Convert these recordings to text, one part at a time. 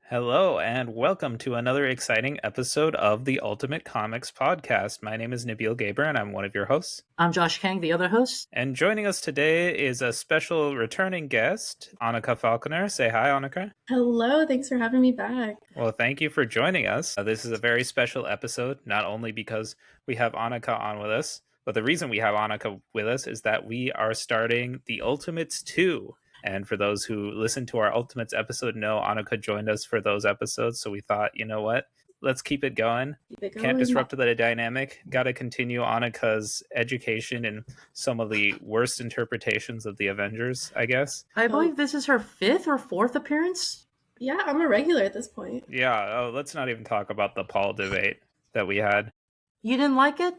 Hello, and welcome to another exciting episode of the Ultimate Comics Podcast. My name is Nabeel Gaber, and I'm one of your hosts. I'm Josh Kang, the other host. And joining us today is a special returning guest, Annika Falconer. Say hi, Annika. Hello, thanks for having me back. Well, thank you for joining us. This is a very special episode, not only because we have Annika on with us, but the reason we have Annika with us is that we are starting the Ultimates 2. And for those who listened to our Ultimates episode, know Annika joined us for those episodes. So we thought, you know what? Let's keep it going. Can't disrupt the dynamic. Got to continue Annika's education in some of the worst interpretations of the Avengers, I guess. I believe this is her 5th or 4th appearance. Yeah, I'm a regular at this point. Yeah, let's not even talk about the Paul debate that we had. You didn't like it?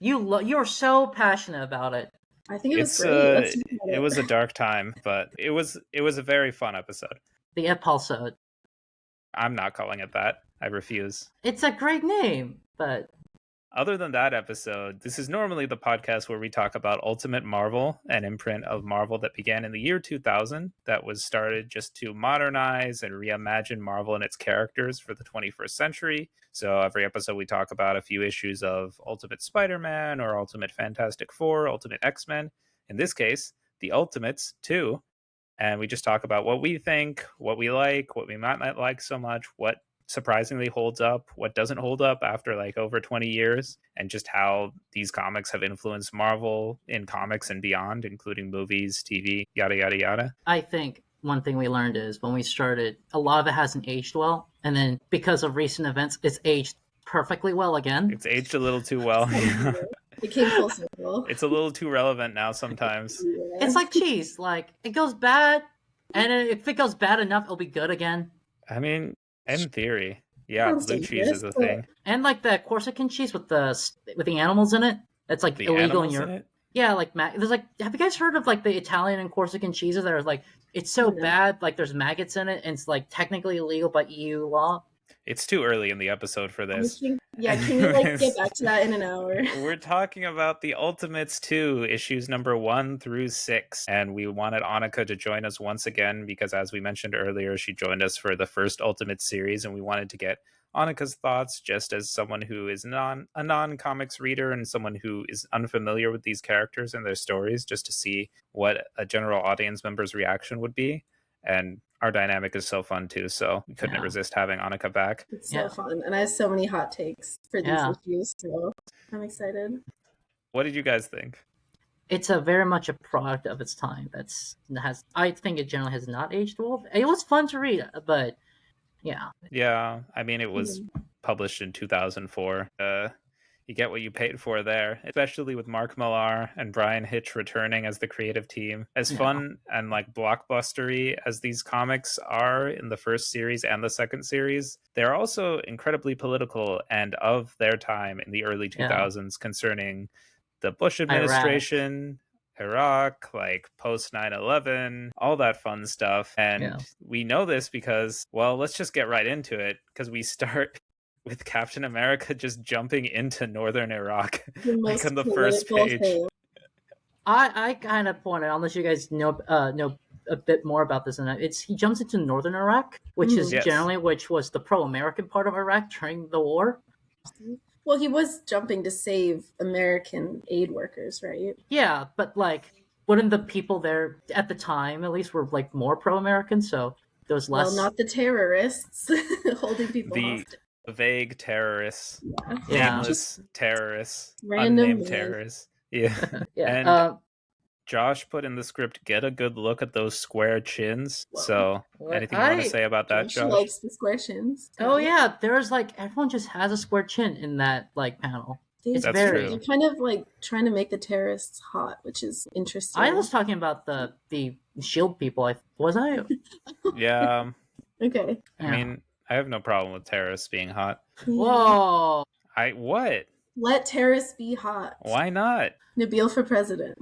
You're so passionate about it. I think it was great. It was a dark time, but it was a very fun episode. The episode. I'm not calling it that. I refuse. It's a great name, but other than that episode, this is normally the podcast where we talk about Ultimate Marvel, an imprint of Marvel that began in the year 2000 that was started just to modernize and reimagine Marvel and its characters for the 21st century. So every episode we talk about a few issues of Ultimate Spider-Man or Ultimate Fantastic Four, Ultimate X-Men. In this case, the Ultimates 2. And we just talk about what we think, what we like, what we might not like so much, what surprisingly holds up, what doesn't hold up after like over 20 years, and just how these comics have influenced Marvel in comics and beyond, including movies, TV, yada, yada, yada. I think one thing we learned is when we started, a lot of it hasn't aged well. And then because of recent events, it's aged perfectly well again. It's aged a little too well. It came full circle. It's a little too relevant now sometimes. Yeah. It's like cheese. Like, it goes bad, and if it goes bad enough, it'll be good again. I mean, in theory, yeah, blue cheese is a thing. And like the Corsican cheese with the animals in it, that's like the illegal in Europe. In yeah, like there's like, have you guys heard of like the Italian and Corsican cheeses that are like, it's so bad, like there's maggots in it, and it's like technically illegal by EU law? It's too early in the episode for this. Can we like get back to that in an hour? We're talking about the Ultimates 2, issues number 1 through 6. And we wanted Annika to join us once again because, as we mentioned earlier, she joined us for the first Ultimate series, and we wanted to get Annika's thoughts just as someone who is a non-comics reader and someone who is unfamiliar with these characters and their stories, just to see what a general audience member's reaction would be. And our dynamic is so fun too, so we couldn't resist having Annika back. It's so fun, and I have so many hot takes for these issues, so I'm excited. What did you guys think? It's very much a product of its time. I think it generally has not aged well. It was fun to read, but yeah. Yeah, I mean, it was published in 2004. You get what you paid for there, especially with Mark Millar and Bryan Hitch returning as the creative team. As fun and like blockbustery as these comics are in the first series and the second series, they're also incredibly political and of their time in the early 2000s concerning the Bush administration, Iraq, like post 9/11, all that fun stuff. And we know this because, well, let's just get right into it, because we start with Captain America just jumping into northern Iraq like on the first page. I kind of pointed, unless you guys know a bit more about this, and he jumps into northern Iraq, which is which was the pro-American part of Iraq during the war. Well, he was jumping to save American aid workers, right? Yeah, but like, wouldn't the people there at the time, at least, were like more pro-American? So there was less. Well, not the terrorists holding people hostage. Vague terrorists, nameless terrorists, unnamed terrorists. And Josh put in the script, get a good look at those square chins. Whoa. So anything you want to say about that, Josh? Likes the square chins. Oh yeah, there's like, everyone just has a square chin in that like panel. That's true. They're kind of like trying to make the terrorists hot, which is interesting. I was talking about the shield people. Was I? Yeah. Okay. I mean, I have no problem with terrorists being hot. Whoa. What? Let terrorists be hot. Why not? Nabeel for president.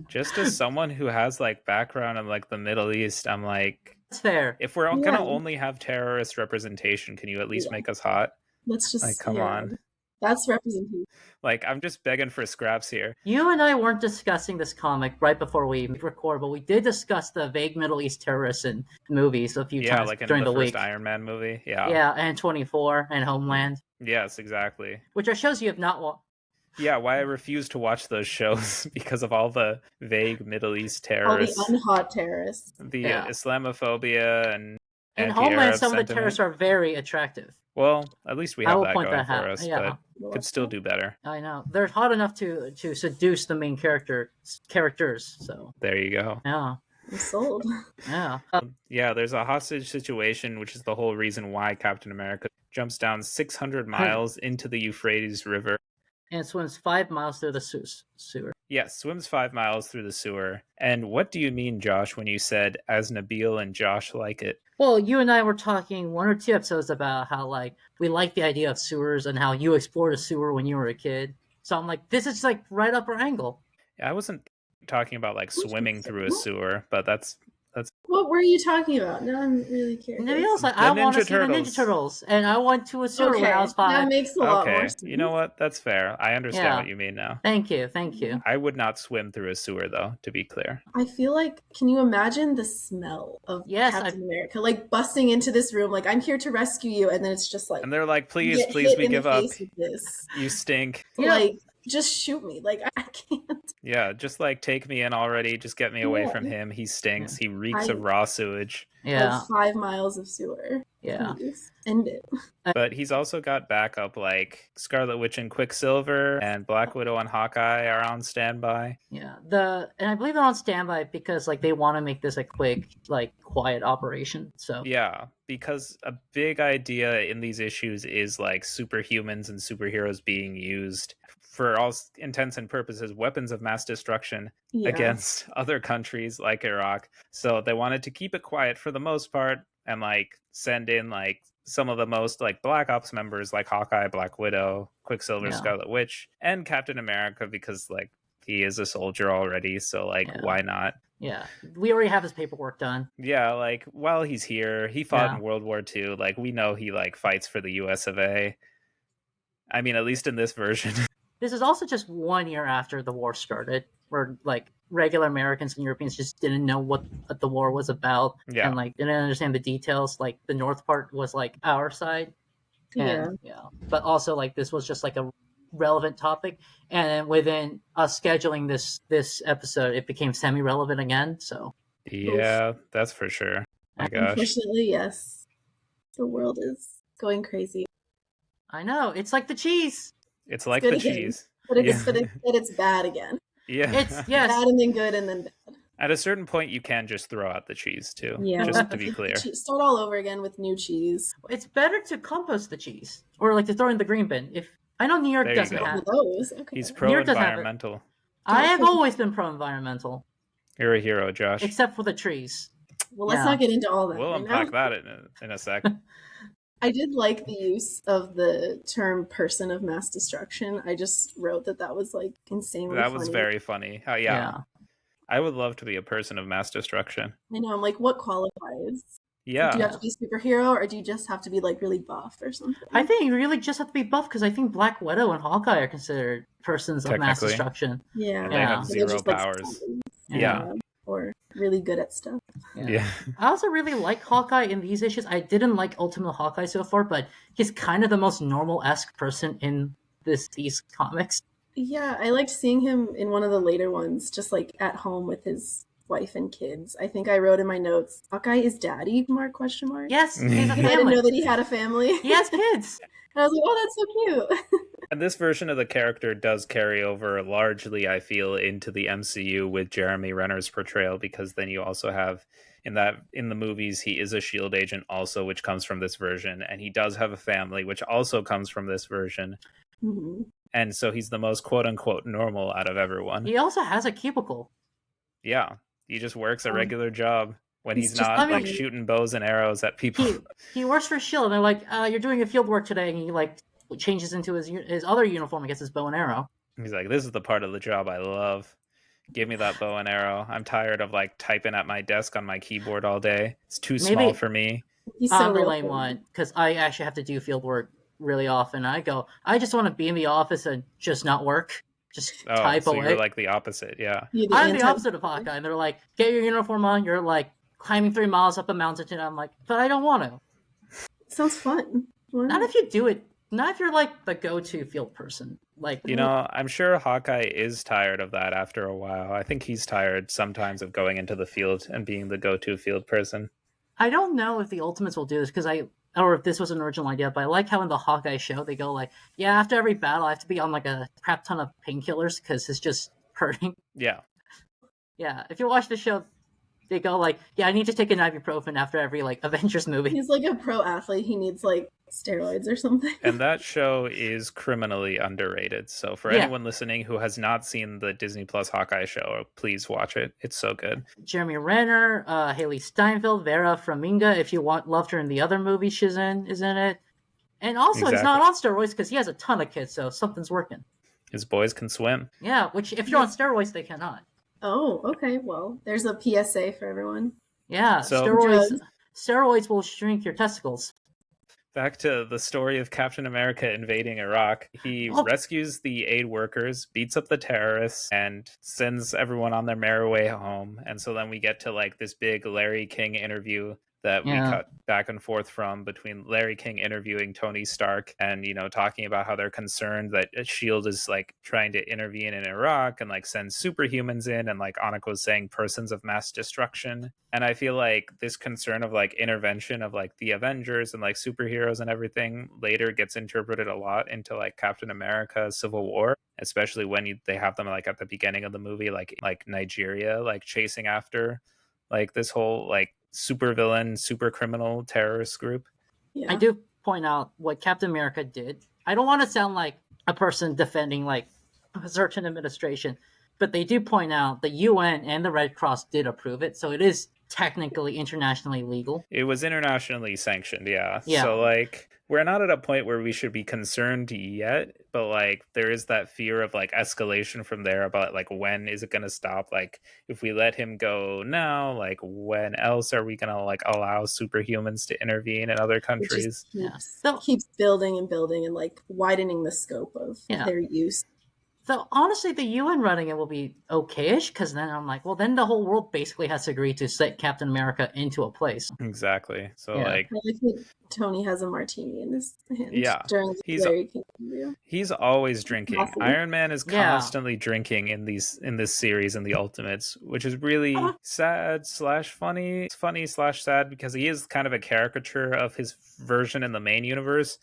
Just as someone who has like background in like the Middle East, I'm like, that's fair. If we're gonna only have terrorist representation, can you at least make us hot? Let's just like, come on. That's representation. Like, I'm just begging for scraps here. You and I weren't discussing this comic right before we record, but we did discuss the vague Middle East terrorists in movies a few times like in during the the first week. Iron Man movie. Yeah. Yeah, and 24 and Homeland. Yes, exactly. Which shows you have not Yeah, why I refuse to watch those shows because of all the vague Middle East terrorists. All the unhot terrorists. The Islamophobia and in Homeland, some of the terrorists are very attractive. Well, at least we have that going for us, but could still do better. I know. They're hot enough to seduce the main characters, so. There you go. Yeah. I'm sold. Yeah. Yeah, there's a hostage situation, which is the whole reason why Captain America jumps down 600 miles into the Euphrates River. And swims 5 miles through the sewer. Yes, swims 5 miles through the sewer. And what do you mean, Josh, when you said, as Nabeel and Josh like it? Well, you and I were talking 1 or 2 episodes about how, like, we like the idea of sewers and how you explored a sewer when you were a kid. So I'm like, this is, like, right up our angle. I wasn't talking about, like, swimming through a sewer, but that's... What were you talking about? Now I'm really curious. Nabeel's like, I want to see the Ninja Turtles, and I went to a sewer when I was 5. That makes a lot more sense. You know what? That's fair. I understand what you mean now. Thank you. I would not swim through a sewer, though, to be clear. I feel like, can you imagine the smell of Captain America? Like, busting into this room, like, I'm here to rescue you, and then it's just like... And they're like, please, we give up. You stink. Like, just shoot me. Like, I can't. Yeah, just like take me in already. Just get me away from him. He stinks. He reeks of raw sewage. Yeah. 5 miles of sewer. Yeah. Please. End it. But he's also got backup, like Scarlet Witch and Quicksilver and Black Widow and Hawkeye are on standby. Yeah. And I believe they're on standby because like they want to make this a quick, like quiet operation. So yeah, because a big idea in these issues is like superhumans and superheroes being used for all intents and purposes, weapons of mass destruction against other countries like Iraq. So they wanted to keep it quiet for the most part and like send in like some of the most like Black Ops members like Hawkeye, Black Widow, Quicksilver, Scarlet Witch, and Captain America because like he is a soldier already. So like, why not? Yeah, we already have his paperwork done. Yeah, like while he's here, he fought in World War II. Like we know he like fights for the US of A. I mean, at least in this version. This is also just 1 year after the war started, where like regular Americans and Europeans just didn't know what the war was about, and like didn't understand the details. Like the North part was like our side, but also like this was just like a relevant topic, and then within us scheduling this episode, it became semi-relevant again. So that's for sure. My gosh. Unfortunately, yes, the world is going crazy. I know, it's like the cheese. It's like the cheese. But it's bad again. Yeah. It's bad and then good and then bad. At a certain point, you can just throw out the cheese, too. Yeah. Just to be clear. Start all over again with new cheese. It's better to compost the cheese. Or like to throw in the green bin. I know New York doesn't have those. Okay. He's pro-environmental. I have always been pro-environmental. You're a hero, Josh. Except for the trees. Well, let's not get into all that. We'll unpack that in a sec. I did like the use of the term person of mass destruction. I just wrote that was like insanely funny. That was very funny. Yeah. I would love to be a person of mass destruction. I know. I'm like, what qualifies? Yeah. Do you have to be a superhero or do you just have to be like really buff or something? I think you really just have to be buff because I think Black Widow and Hawkeye are considered persons of mass destruction. Yeah. And they have 0 powers. Yeah. Or really good at stuff. Yeah. I also really like Hawkeye in these issues. I didn't like Ultimate Hawkeye so far, but he's kind of the most normal-esque person in these comics. Yeah, I liked seeing him in one of the later ones, just like at home with his wife and kids. I think I wrote in my notes, Hawkeye is daddy, ? Yes, he's a family. I didn't know that he had a family. He has kids. And I was like, oh, that's so cute. And this version of the character does carry over largely, I feel, into the MCU with Jeremy Renner's portrayal, because then you also have in the movies, he is a SHIELD agent also, which comes from this version. And he does have a family, which also comes from this version. Mm-hmm. And so he's the most quote unquote normal out of everyone. He also has a cubicle. Yeah. He just works a regular job when he's not like shooting bows and arrows at people. He works for SHIELD. And they're like, you're doing a field work today. And he like changes into his other uniform and gets his bow and arrow. He's like, this is the part of the job I love. Give me that bow and arrow. I'm tired of like typing at my desk on my keyboard all day. It's too small for me. I'm the lame one because I actually have to do field work really often. I just want to be in the office and just not work. Just type away. You're like the opposite, yeah. I'm the opposite of Hawkeye. And they're like, get your uniform on. You're like climbing 3 miles up a mountain. And I'm like, but I don't want to. Sounds fun. Not if you do it. Not if you're like the go-to field person. Like, you know, I'm sure Hawkeye is tired of that after a while. I think he's tired sometimes of going into the field and being the go-to field person. I don't know if the Ultimates will do this or if this was an original idea, but I like how in the Hawkeye show they go like, yeah, after every battle I have to be on like a crap ton of painkillers because it's just hurting. Yeah. Yeah, if you watch the show, they go like, yeah, I need to take an ibuprofen after every like Avengers movie. He's like a pro athlete. He needs like steroids or something. And that show is criminally underrated. So for anyone listening who has not seen the Disney Plus Hawkeye show, please watch it. It's so good. Jeremy Renner, Haley Steinfeld, Vera Farmiga, if you loved her in the other movie she's in, is in it. And also, he's not on steroids because he has a ton of kids, so something's working. His boys can swim. Yeah, which if you're on steroids, they cannot. Oh, okay. Well, there's a PSA for everyone. Yeah, so, steroids will shrink your testicles. Back to the story of Captain America invading Iraq. He rescues the aid workers, beats up the terrorists, and sends everyone on their merry way home. And so then we get to like this big Larry King interview that we cut back and forth from between Larry King interviewing Tony Stark and, you know, talking about how they're concerned that S.H.I.E.L.D. is like trying to intervene in Iraq and like send superhumans in, and like Annika was saying, persons of mass destruction. And I feel like this concern of like intervention of like the Avengers and like superheroes and everything later gets interpreted a lot into like Captain America Civil War, especially when they have them like at the beginning of the movie, like Nigeria, like chasing after like this whole like super villain, super criminal terrorist group. Yeah. I do point out what Captain America did. I don't want to sound like a person defending like a certain administration, but they do point out the UN and the Red Cross did approve it, so it is technically internationally legal. It was internationally sanctioned, yeah. So like we're not at a point where we should be concerned yet, but like there is that fear of like escalation from there about like when is it going to stop? Like if we let him go now, like when else are we going to like allow superhumans to intervene in other countries? Keeps building and building and like widening the scope of their use. So honestly, the UN running it will be okay-ish, because then I'm like, well, then the whole world basically has to agree to set Captain America into a place. Exactly. So like, I think Tony has a martini in his hand. Yeah, during the Larry King interview. He's always drinking. Coffee. Iron Man is constantly drinking in this series in the Ultimates, which is really sad / funny. It's funny / sad because he is kind of a caricature of his version in the main universe.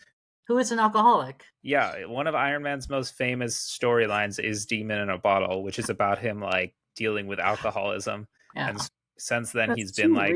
Who is an alcoholic. Yeah, one of Iron Man's most famous storylines is Demon in a Bottle, which is about him like dealing with alcoholism. Yeah. And since then he's been like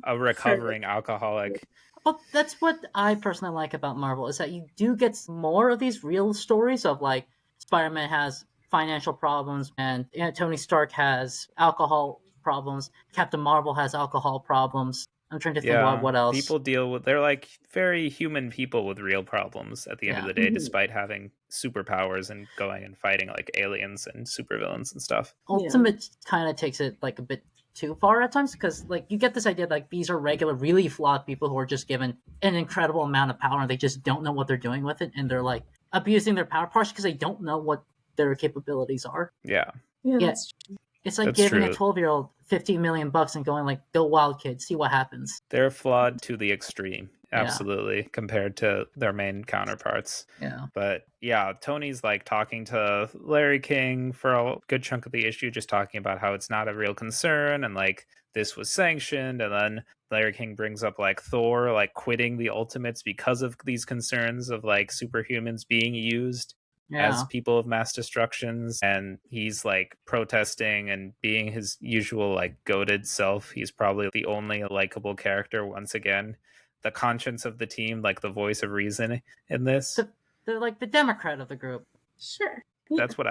a recovering alcoholic. Well, that's what I personally like about Marvel, is that you do get more of these real stories of like Spider-Man has financial problems and Tony Stark has alcohol problems. Captain Marvel has alcohol problems. I'm trying to think about what else. People they're like very human people with real problems at the end of the day, despite having superpowers and going and fighting like aliens and supervillains and stuff. Ultimate kind of takes it like a bit too far at times, because like you get this idea like these are regular, really flawed people who are just given an incredible amount of power and they just don't know what they're doing with it, and they're like abusing their power, partially because they don't know what their capabilities are. Yeah, that's true. It's like giving a 12-year-old $50 million and going like, go wild, kid, see what happens. They're flawed to the extreme, absolutely, compared to their main counterparts. Yeah. But yeah, Tony's like talking to Larry King for a good chunk of the issue, just talking about how it's not a real concern and like this was sanctioned. And then Larry King brings up like Thor like quitting the Ultimates because of these concerns of like superhumans being used as people of mass destructions, and he's like protesting and being his usual like goated self. He's probably the only likable character once again, the conscience of the team, like the voice of reason in this. They're like the Democrat of the group. Sure. That's what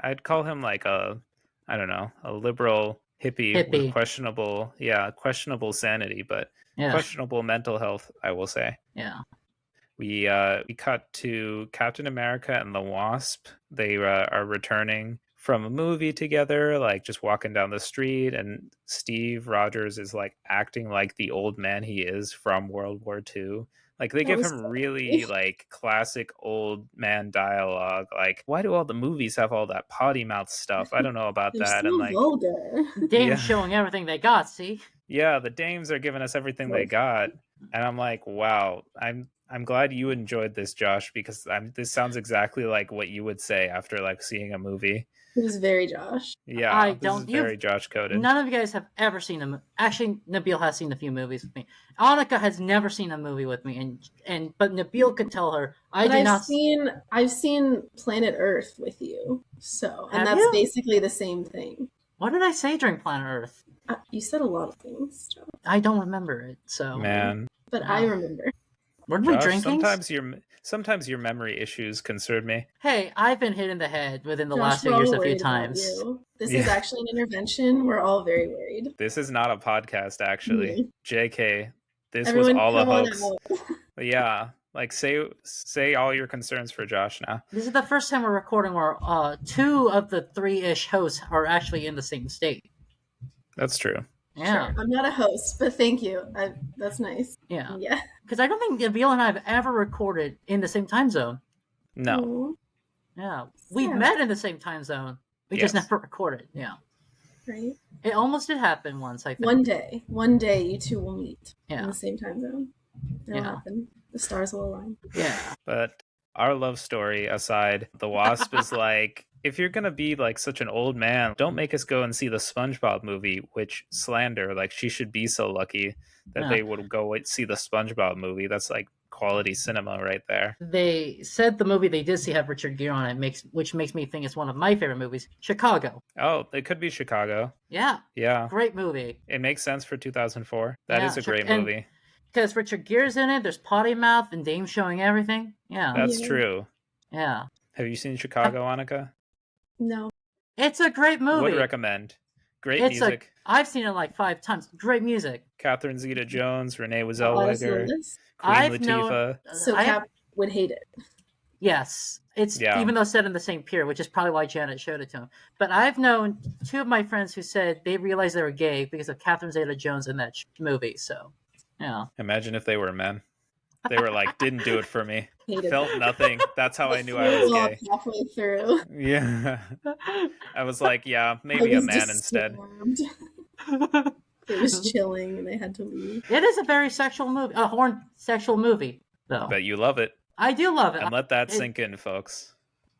I'd call him, like a liberal hippie. With questionable sanity, but questionable mental health, I will say. Yeah. We cut to Captain America and the Wasp. They are returning from a movie together, like just walking down the street, and Steve Rogers is like acting like the old man he is from World War II. Like they give him really like classic old man dialogue. Like, why do all the movies have all that potty mouth stuff? I don't know about that. So and like vulgar. Dame's showing everything they got, see? Yeah, the dames are giving us everything they got. And I'm like, wow, I'm glad you enjoyed this, Josh, because this sounds exactly like what you would say after like seeing a movie. It was very Josh. Yeah, this is very Josh coded. None of you guys have ever seen a actually, Nabeel has seen a few movies with me. Annika has never seen a movie with me, but Nabeel could tell her I've seen Planet Earth with you, that's basically the same thing. What did I say during Planet Earth? You said a lot of things, Josh. I don't remember it, so man. But I remember. Weren't we drinking? Sometimes your memory issues concern me. Hey, I've been hit in the head within the last 2 years a few times. This is actually an intervention. We're all very worried. This is not a podcast, actually. JK, this Everyone was all a hoax. But yeah, like say all your concerns for Josh now. This is the first time we're recording where 2 of the 3-ish hosts are actually in the same state. That's true. Yeah. Sure. I'm not a host, but thank you. That's nice. Yeah. Yeah. Because I don't think Nabeel and I have ever recorded in the same time zone. No. Ooh. Yeah. We've met in the same time zone. We just never recorded. Yeah. Right. It almost did happen once, I think. One day you two will meet in the same time zone. It'll happen. The stars will align. Yeah. But our love story aside, the Wasp is like, if you're going to be like such an old man, don't make us go and see the SpongeBob movie, which slander. Like, she should be so lucky that they would go see the SpongeBob movie. That's like quality cinema right there. They said the movie they did see have Richard Gere on it, which makes me think it's one of my favorite movies, Chicago. Oh, it could be Chicago. Yeah. Yeah. Great movie. It makes sense for 2004. That is a great movie. Because Richard Gere's in it, there's potty mouth and Dame showing everything. Yeah. That's true. Yeah. Have you seen Chicago, Annika? No. It's a great movie. Would recommend. Great music. I've seen it like 5 times. Great music. Catherine Zeta-Jones, Renee Zellweger, Queen Latifah. So Cap would hate it. Yes. It's even though set in the same pier, which is probably why Janet showed it to him. But I've known 2 of my friends who said they realized they were gay because of Catherine Zeta-Jones in that movie. So, yeah. Imagine if they were men. They were like, didn't do it for me. Hated Felt nothing. That's how I knew I was gay. Halfway through. Yeah. I was like, yeah, maybe a man instead. It was chilling and they had to leave. It is a very sexual movie. A horn sexual movie, though. But you love it. I do love it. And let that sink in, folks.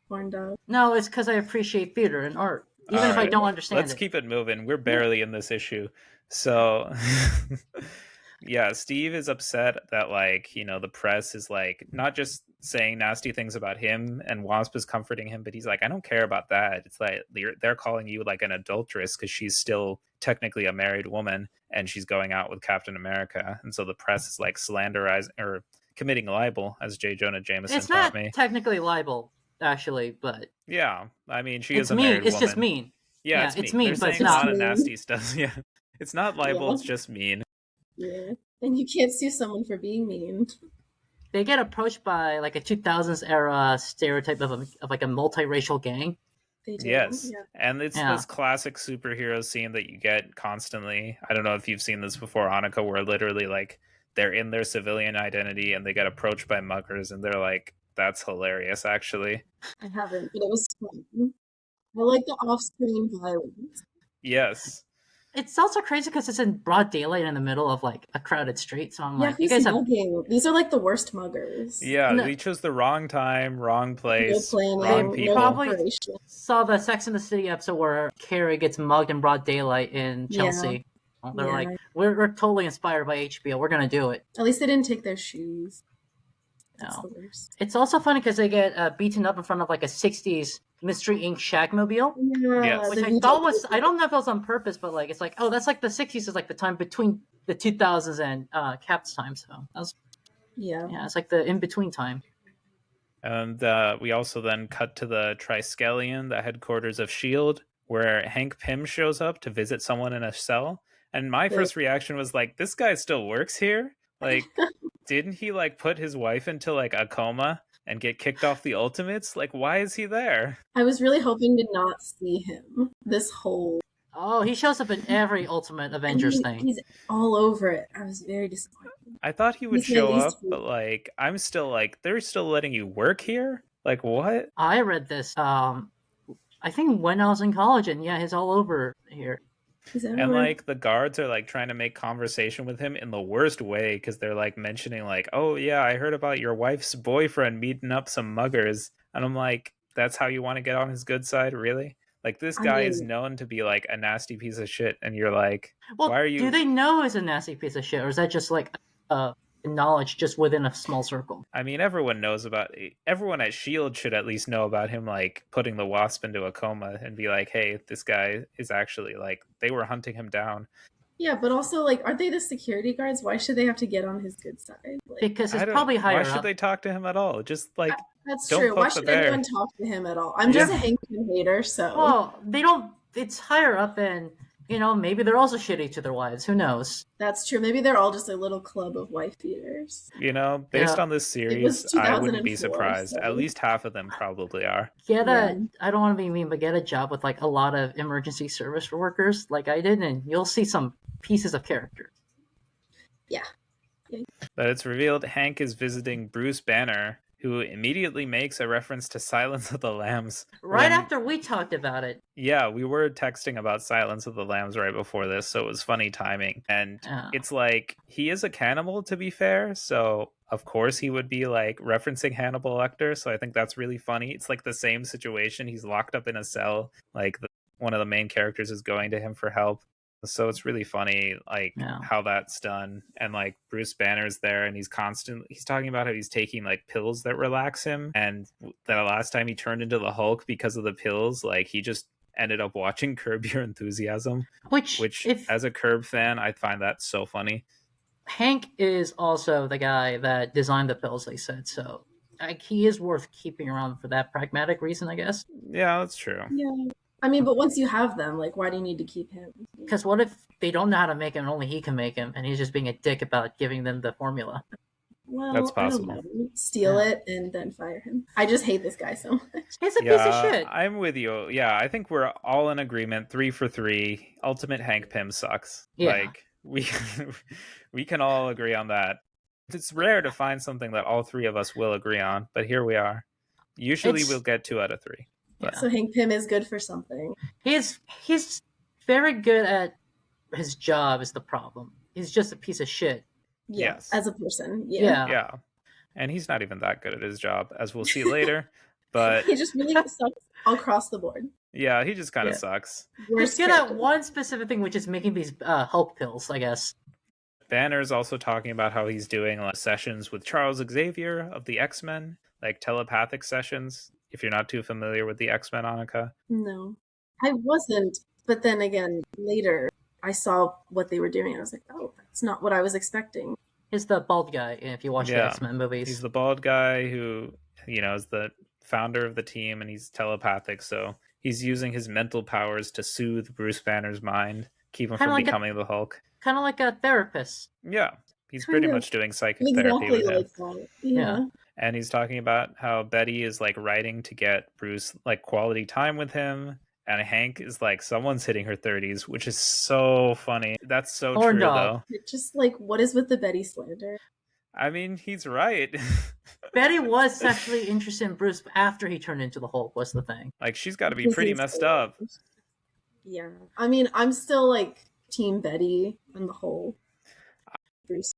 Horn dog. No, it's because I appreciate theater and art. Even if I don't understand Let's keep it moving. We're barely in this issue. So... Yeah, Steve is upset that, like, you know, the press is, like, not just saying nasty things about him, and Wasp is comforting him, but he's like, I don't care about that. It's like, they're calling you, like, an adulteress because she's still technically a married woman, and she's going out with Captain America. And so the press is, like, slanderizing, or committing libel, as J. Jonah Jameson taught me. It's not technically libel, actually, but... Yeah, I mean, she is a married woman. It's just mean. Yeah, it's mean, but it's not. A lot of nasty stuff. Yeah, it's not libel, it's just mean. Yeah, and you can't sue someone for being mean. They get approached by like a 2000s era stereotype of like a multiracial gang. They do. Yes, and it's this classic superhero scene that you get constantly. I don't know if you've seen this before, Annika, where literally like they're in their civilian identity and they get approached by muggers, and they're like, "That's hilarious, actually." I haven't, but it was fun. I like the off-screen violence. Yes. It's also crazy because it's in broad daylight in the middle of like a crowded street. So I'm like, you guys These are like the worst muggers. Yeah, they chose the wrong time, wrong place, wrong people. Probably saw the Sex and the City episode where Carrie gets mugged in broad daylight in Chelsea. Yeah. They're like, we're totally inspired by HBO. We're gonna do it. At least they didn't take their shoes. That's no. The worst. It's also funny because they get beaten up in front of like a 60s Mystery Inc. Shagmobile. Yeah, which I thought was, I don't know if it was on purpose, but like, it's like, oh, that's like the 60s is like the time between the 2000s and Cap's time. So that was, yeah, it's like the in-between time. And we also then cut to the Triskelion, the headquarters of S.H.I.E.L.D., where Hank Pym shows up to visit someone in a cell. And my first reaction was like, this guy still works here? Like, didn't he like put his wife into like a coma? and get kicked off the Ultimates? Like, why is he there? I was really hoping to not see him this whole... Oh, he shows up in every Ultimate Avengers thing. He's all over it. I was very disappointed. I thought he would show up, but like, I'm still like, they're still letting you work here? Like, what? I read this, I think when I was in college, and yeah, he's all over here. And like the guards are like trying to make conversation with him in the worst way, because they're like mentioning like, oh yeah, I heard about your wife's boyfriend meeting up some muggers, and I'm like, that's how you want to get on his good side? Really? Like, this guy is known to be like a nasty piece of shit, and you're like, well, why are you... do they know he's a nasty piece of shit, or is that just like knowledge just within a small circle? I mean, everyone at S.H.I.E.L.D. should at least know about him like putting the Wasp into a coma and be like, hey, this guy is actually like, they were hunting him down. Yeah, but also, like, aren't they the security guards? Why should they have to get on his good side? Like, because it's probably higher up. Why should they talk to him at all? Just like, that's true. Why should anyone talk to him at all? I'm just a Hank Pym hater, so... Well, they don't... It's higher up, and, you know, maybe they're also shitty to their wives. Who knows? That's true. Maybe they're all just a little club of wife beaters. You know, based on this series, I wouldn't be surprised. So. At least half of them probably are. I don't want to be mean, but get a job with, like, a lot of emergency service workers, like I did, and you'll see some pieces of character. Yeah. But it's revealed Hank is visiting Bruce Banner, who immediately makes a reference to Silence of the Lambs. Right after we talked about it. Yeah, we were texting about Silence of the Lambs right before this, so it was funny timing. And it's like, he is a cannibal, to be fair, so of course he would be like referencing Hannibal Lecter, so I think that's really funny. It's like the same situation. He's locked up in a cell, like one of the main characters is going to him for help. So it's really funny, like, how that's done. And like, Bruce Banner's there, and he's talking about how he's taking like pills that relax him, and the last time he turned into the Hulk because of the pills, like, he just ended up watching Curb Your Enthusiasm, which as a Curb fan, I find that so funny. Hank is also the guy that designed the pills, they said, so like, he is worth keeping around for that pragmatic reason, I guess. Yeah, that's true. Yeah. I mean, but once you have them, like, why do you need to keep him? Because what if they don't know how to make him and only he can make him, and he's just being a dick about giving them the formula? Well, that's possible. I don't know. Steal it and then fire him. I just hate this guy so much. He's a piece of shit. I'm with you. Yeah, I think we're all in agreement. 3 for 3. Ultimate Hank Pym sucks. Yeah. Like, we can all agree on that. It's rare to find something that all three of us will agree on, but here we are. Usually we'll get 2 out of 3. Yeah. So Hank Pym is good for something. He's very good at his job is the problem. He's just a piece of shit. Yeah, yes. As a person. Yeah. And he's not even that good at his job, as we'll see later. But he just really sucks across the board. Yeah, he just kind of sucks. He's good at one specific thing, which is making these Hulk pills, I guess. Banner's also talking about how he's doing like sessions with Charles Xavier of the X-Men, like telepathic sessions. If you're not too familiar with the X-Men, Annika. No, I wasn't. But then again, later, I saw what they were doing. I was like, oh, that's not what I was expecting. He's the bald guy, if you watch the X-Men movies. He's the bald guy who, is the founder of the team, and he's telepathic. So he's using his mental powers to soothe Bruce Banner's mind, keep him from becoming the Hulk. Kind of like a therapist. Yeah, he's pretty much doing psychic therapy with him. Like that. Yeah. And he's talking about how Betty is like writing to get Bruce like quality time with him. And Hank is like, someone's hitting her 30s, which is so funny. That's so true, though. Just like, what is with the Betty slander? I mean, he's right. Betty was sexually interested in Bruce after he turned into the Hulk, was the thing. Like, she's got to be pretty messed up. Yeah. I mean, I'm still like Team Betty on the whole. Bruce.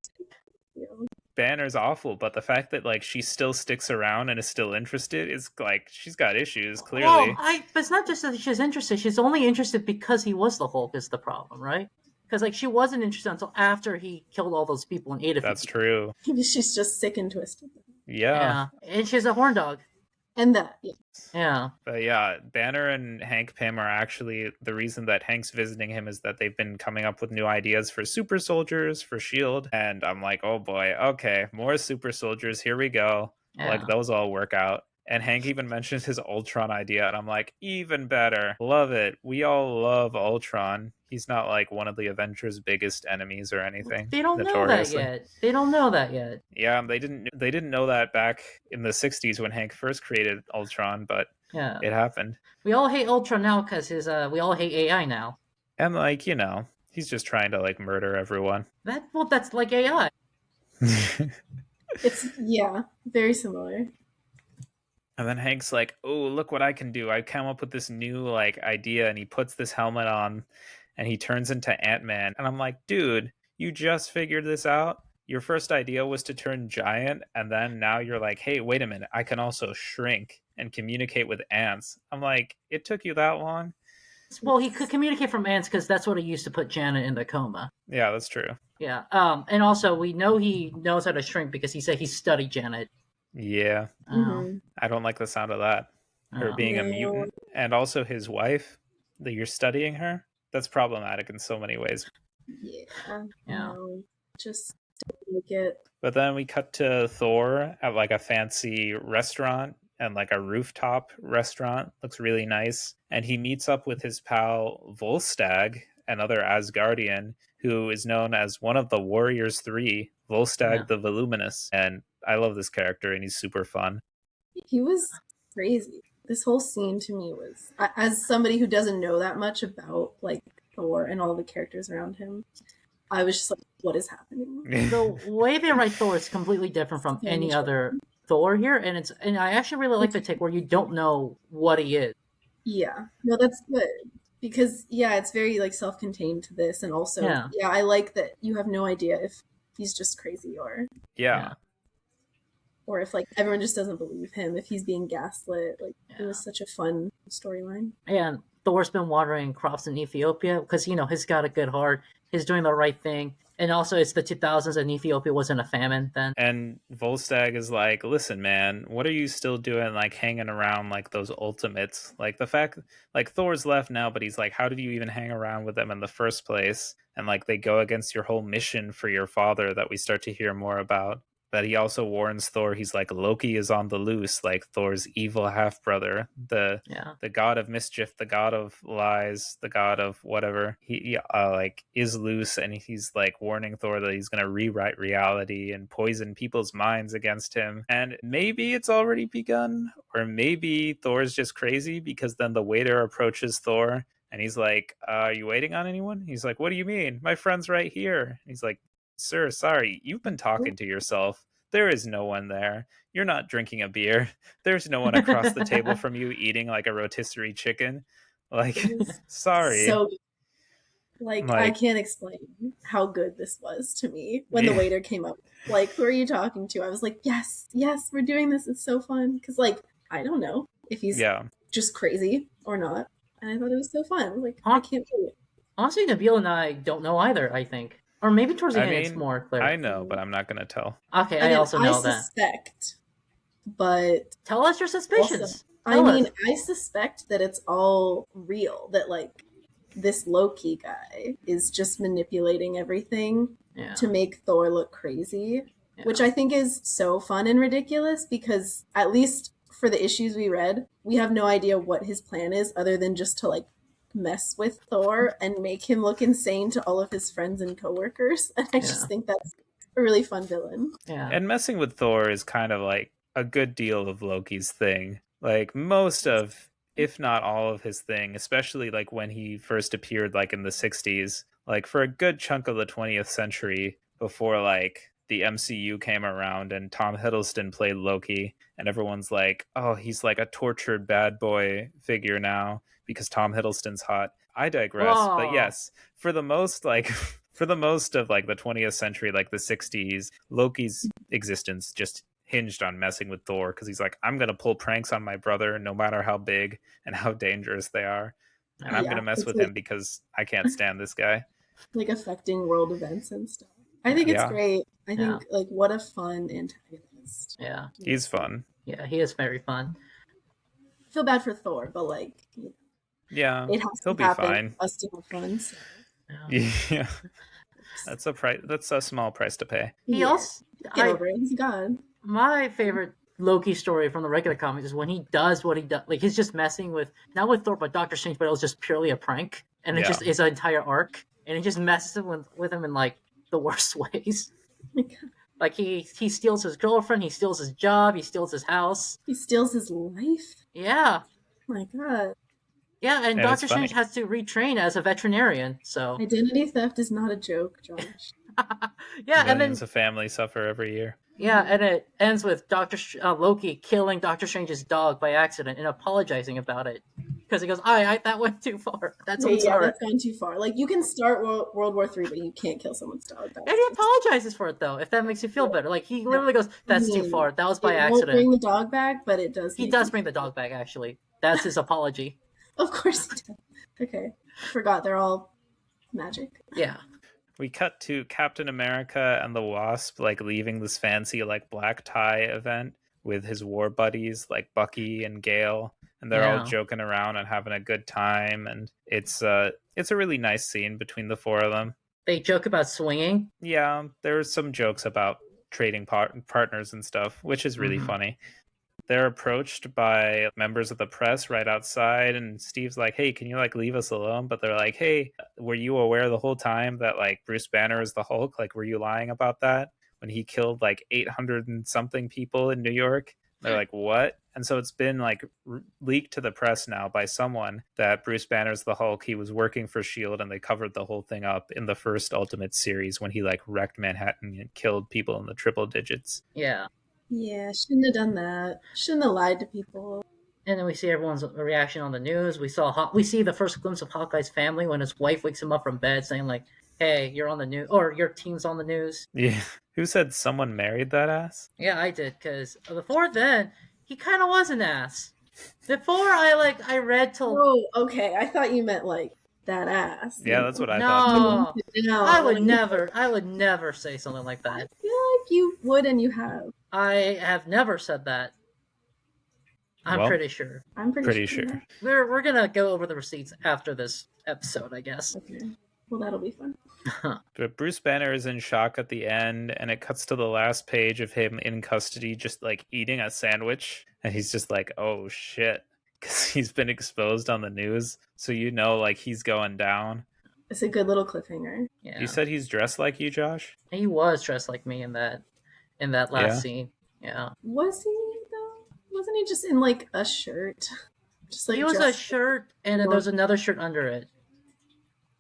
Banner's awful, but the fact that like she still sticks around and is still interested is like, she's got issues, clearly. But it's not just that she's interested. She's only interested because he was the Hulk is the problem, right? Because like she wasn't interested until after he killed all those people and ate it. That's true. Maybe she's just sick and twisted. Yeah. And she's a horn dog. And that, yeah. But yeah, Banner and Hank Pym are actually the reason that Hank's visiting him is that they've been coming up with new ideas for super soldiers for S.H.I.E.L.D. And I'm like, oh boy, okay, more super soldiers, here we go. Yeah. Like those all work out. And Hank even mentions his Ultron idea, and I'm like, even better. Love it. We all love Ultron. He's not like one of the Avengers' biggest enemies or anything. They don't know that yet. They don't know that yet. Yeah, they didn't know that back in the 60s when Hank first created Ultron, but yeah, it happened. We all hate Ultron now because we all hate AI now. And like, you know, he's just trying to like murder everyone. That's like AI. It's very similar. And then Hank's like, oh, look what I can do. I come up with this new like idea, and he puts this helmet on and he turns into Ant-Man. And I'm like, dude, you just figured this out? Your first idea was to turn giant, and then now you're like, hey, wait a minute, I can also shrink and communicate with ants. I'm like, it took you that long? Well, he could communicate from ants because that's what he used to put Janet in the coma. Yeah, that's true. Yeah. And also we know he knows how to shrink because he said he studied Janet. Yeah. I don't like the sound of that. Her being a mutant. And also his wife, that you're studying her. That's problematic in so many ways. Yeah. No, just don't like it. But then we cut to Thor at like a fancy restaurant, and like a rooftop restaurant. Looks really nice. And he meets up with his pal Volstagg, another Asgardian, who is known as one of the Warriors 3, Volstagg the Voluminous. And I love this character, and he's super fun. He was crazy. This whole scene to me was, as somebody who doesn't know that much about like Thor and all the characters around him, I was just like, what is happening? The way they write Thor is completely different from any other Thor here, and I actually really like the take where you don't know what he is. Yeah, no, that's good because it's very like self-contained to this, and also I like that you have no idea if he's just crazy or or if like everyone just doesn't believe him, if he's being gaslit. Like it was such a fun storyline. And Thor's been watering crops in Ethiopia because he's got a good heart. He's doing the right thing. And also, it's the 2000s, and Ethiopia wasn't a famine then. And Volstagg is like, listen, man, what are you still doing, like, hanging around, like, those ultimates? Like, the fact, like, Thor's left now, but he's like, how did you even hang around with them in the first place? And, like, they go against your whole mission for your father that we start to hear more about. But he also warns Thor, he's like, Loki is on the loose, like Thor's evil half-brother, the god of mischief, the god of lies, the god of whatever. He like is loose, and he's like warning Thor that he's going to rewrite reality and poison people's minds against him. And maybe it's already begun, or maybe Thor's just crazy, because then the waiter approaches Thor and he's like, are you waiting on anyone? He's like, what do you mean? My friend's right here. And he's like, sir, sorry, you've been talking to yourself. There is no one there. You're not drinking a beer. There's no one across the table from you eating like a rotisserie chicken. Like, sorry. So, like, I can't explain how good this was to me when the waiter came up. Like, who are you talking to? I was like, yes, we're doing this. It's so fun. Because, like, I don't know if he's just crazy or not. And I thought it was so fun. I was like, I can't believe it. Honestly, Nabeel and I don't know either, I think. Or maybe towards the end it's more clear. I know, but I'm not going to tell. Okay, I also know that. I suspect, but... Tell us your suspicions. Also, I suspect that it's all real. That, like, this Loki guy is just manipulating everything to make Thor look crazy. Yeah. Which I think is so fun and ridiculous because, at least for the issues we read, we have no idea what his plan is other than just to, like, mess with Thor and make him look insane to all of his friends and coworkers. And I just think that's a really fun villain. Yeah. And messing with Thor is kind of like a good deal of Loki's thing. Like most of, if not all of his thing, especially like when he first appeared like in the 60s, like for a good chunk of the 20th century before like the MCU came around and Tom Hiddleston played Loki, and everyone's like, oh, he's like a tortured bad boy figure now because Tom Hiddleston's hot. I digress. Whoa. But yes, for the most like for the most of like the 20th century, like the 60s, Loki's existence just hinged on messing with Thor because he's like, I'm gonna pull pranks on my brother no matter how big and how dangerous they are, and I'm gonna mess with him because I can't stand this guy. Like affecting world events and stuff. I think it's great. I think like what a fun antagonist. Yeah, he's fun. Yeah, he is very fun. I feel bad for Thor, but like, it has he'll to happen be fine. For us to have fun. So. Yeah, that's a price. That's a small price to pay. He also, he's God. My favorite Loki story from the regular comics is when he does what he does, like he's just messing with, not with Thor, but Doctor Strange, but it was just purely a prank. And it just is an entire arc. And it just messes with him in like the worst ways. Like he steals his girlfriend, he steals his job, he steals his house. He steals his life? Yeah. Oh my god. Yeah, and Doctor Strange has to retrain as a veterinarian, so... Identity theft is not a joke, Josh. Yeah, and millions of families suffer every year. Yeah, and it ends with Loki killing Doctor Strange's dog by accident and apologizing about it. Because he goes, that went too far. That's that's gone too far. Like, you can start World War III, but you can't kill someone's dog. And he apologizes for it, though, if that makes you feel better. Like, he literally goes, that's too far. That was by accident. Won't bring the dog back, but it does. He does bring the dog back, actually. That's his apology. Of course he does. Okay. Forgot, they're all magic. Yeah. We cut to Captain America and the Wasp, like, leaving this fancy, like, black tie event with his war buddies, like Bucky and Gale. And they're all joking around and having a good time. And it's a really nice scene between the four of them. They joke about swinging? Yeah, there's some jokes about trading partners and stuff, which is really funny. They're approached by members of the press right outside, and Steve's like, hey, can you, like, leave us alone? But they're like, hey, were you aware the whole time that, like, Bruce Banner is the Hulk? Like, were you lying about that when he killed, like, 800 and something people in New York? They're like, what? And so it's been, like, leaked to the press now by someone that Bruce Banner's the Hulk. He was working for S.H.I.E.L.D., and they covered the whole thing up in the first Ultimate series when he, like, wrecked Manhattan and killed people in the triple digits. Yeah. Yeah, shouldn't have done that. Shouldn't have lied to people. And then we see everyone's reaction on the news. We see the first glimpse of Hawkeye's family when his wife wakes him up from bed saying, like, hey, you're on the news, or your team's on the news. Yeah. Who said someone married that ass? Yeah, I did, because before then, he kind of was an ass. Before I read till... Oh, okay. I thought you meant, like, that ass. Yeah, that's what I thought too. No, I would never say something like that. I feel like you would and you have. I have never said that. I'm pretty sure. I'm pretty sure. We're gonna go over the receipts after this episode, I guess. Okay. Well, that'll be fun. But Bruce Banner is in shock at the end, and it cuts to the last page of him in custody, just like eating a sandwich, and he's just like, "Oh shit," because he's been exposed on the news. So like he's going down. It's a good little cliffhanger. Yeah. You said he's dressed like you, Josh? He was dressed like me in that last scene. Yeah. Was he though? Wasn't he just in like a shirt? Just like he was a shirt, and then there's another shirt under it.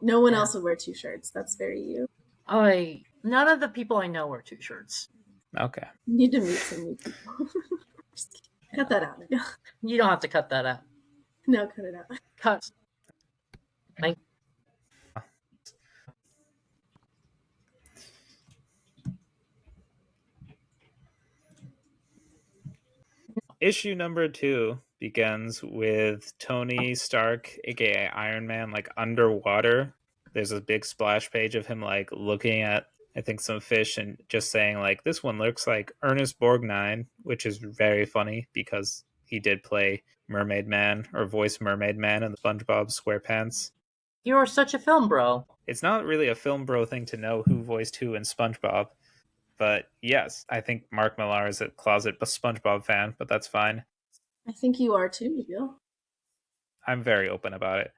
No one else would wear two shirts. That's very you. None of the people I know wear two shirts. Okay. You need to meet some new people. Cut that out. You don't have to cut that out. No, cut it out. Cut. Thank. Issue number 2 begins with Tony Stark, aka Iron Man, like underwater. There's a big splash page of him like looking at, I think, some fish and just saying like, this one looks like Ernest Borgnine, which is very funny because he did play Mermaid Man or voice Mermaid Man in the SpongeBob SquarePants. You're such a film bro. It's not really a film bro thing to know who voiced who in SpongeBob. But yes, I think Mark Millar is a closet SpongeBob fan, but that's fine. I think you are too, Nabeel. I'm very open about it.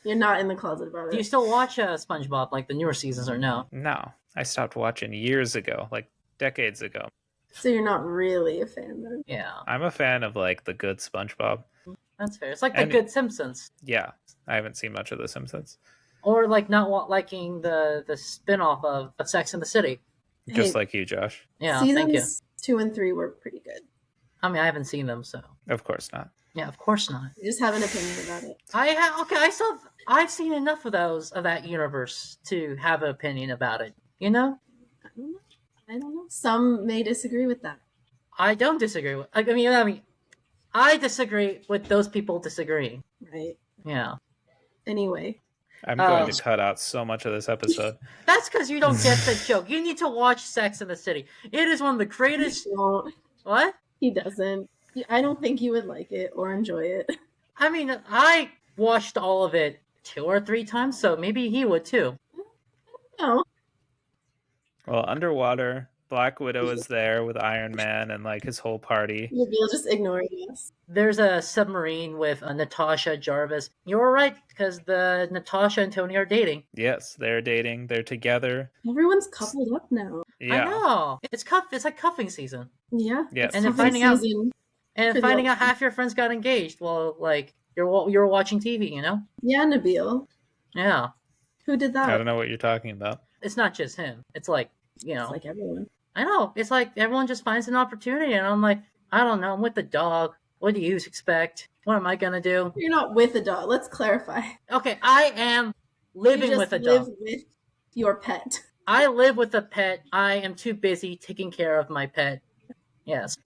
You're not in the closet about it. Do you still watch SpongeBob, like the newer seasons, or no? No, I stopped watching years ago, like decades ago. So you're not really a fan then? Yeah. I'm a fan of like the good SpongeBob. That's fair. It's like the good Simpsons. Yeah, I haven't seen much of the Simpsons. Or like not liking the spin-off of Sex and the City. Just like you, Josh. Yeah, Seasons thank you. 2 and 3 were pretty good. I mean, I haven't seen them, so. Of course not. Yeah, of course not. You just have an opinion about it. I've seen enough of that universe to have an opinion about it. You know? I don't know. Some may disagree with that. I don't disagree with. I mean, I disagree with those people disagreeing. Right. Yeah. Anyway. I'm going to cut out so much of this episode. That's because you don't get the joke. You need to watch Sex and the City. It is one of the greatest. What? He doesn't. I don't think you would like it or enjoy it. I mean, I watched all of it 2 or 3 times, so maybe he would too. No. Well, underwater, Black Widow is there with Iron Man and like his whole party. Nabeel just ignoring us. There's a submarine with Natasha, Jarvis. You were right, because the Natasha and Tony are dating. Yes, they're dating. They're together. Everyone's coupled up now. Yeah. I know. It's like cuffing season. Yeah. Yes. And then finding out half your friends got engaged while like you're watching TV, you know? Yeah, Nabeel. Yeah. Who did that? I don't know what you're talking about. It's not just him. It's like, you know. It's like everyone. I know. It's like everyone just finds an opportunity, and I'm like, I don't know. I'm with the dog. What do you expect? What am I gonna do? You're not with a dog. Let's clarify. Okay, I am living with a dog. You live with your pet. I live with a pet. I am too busy taking care of my pet. Yes.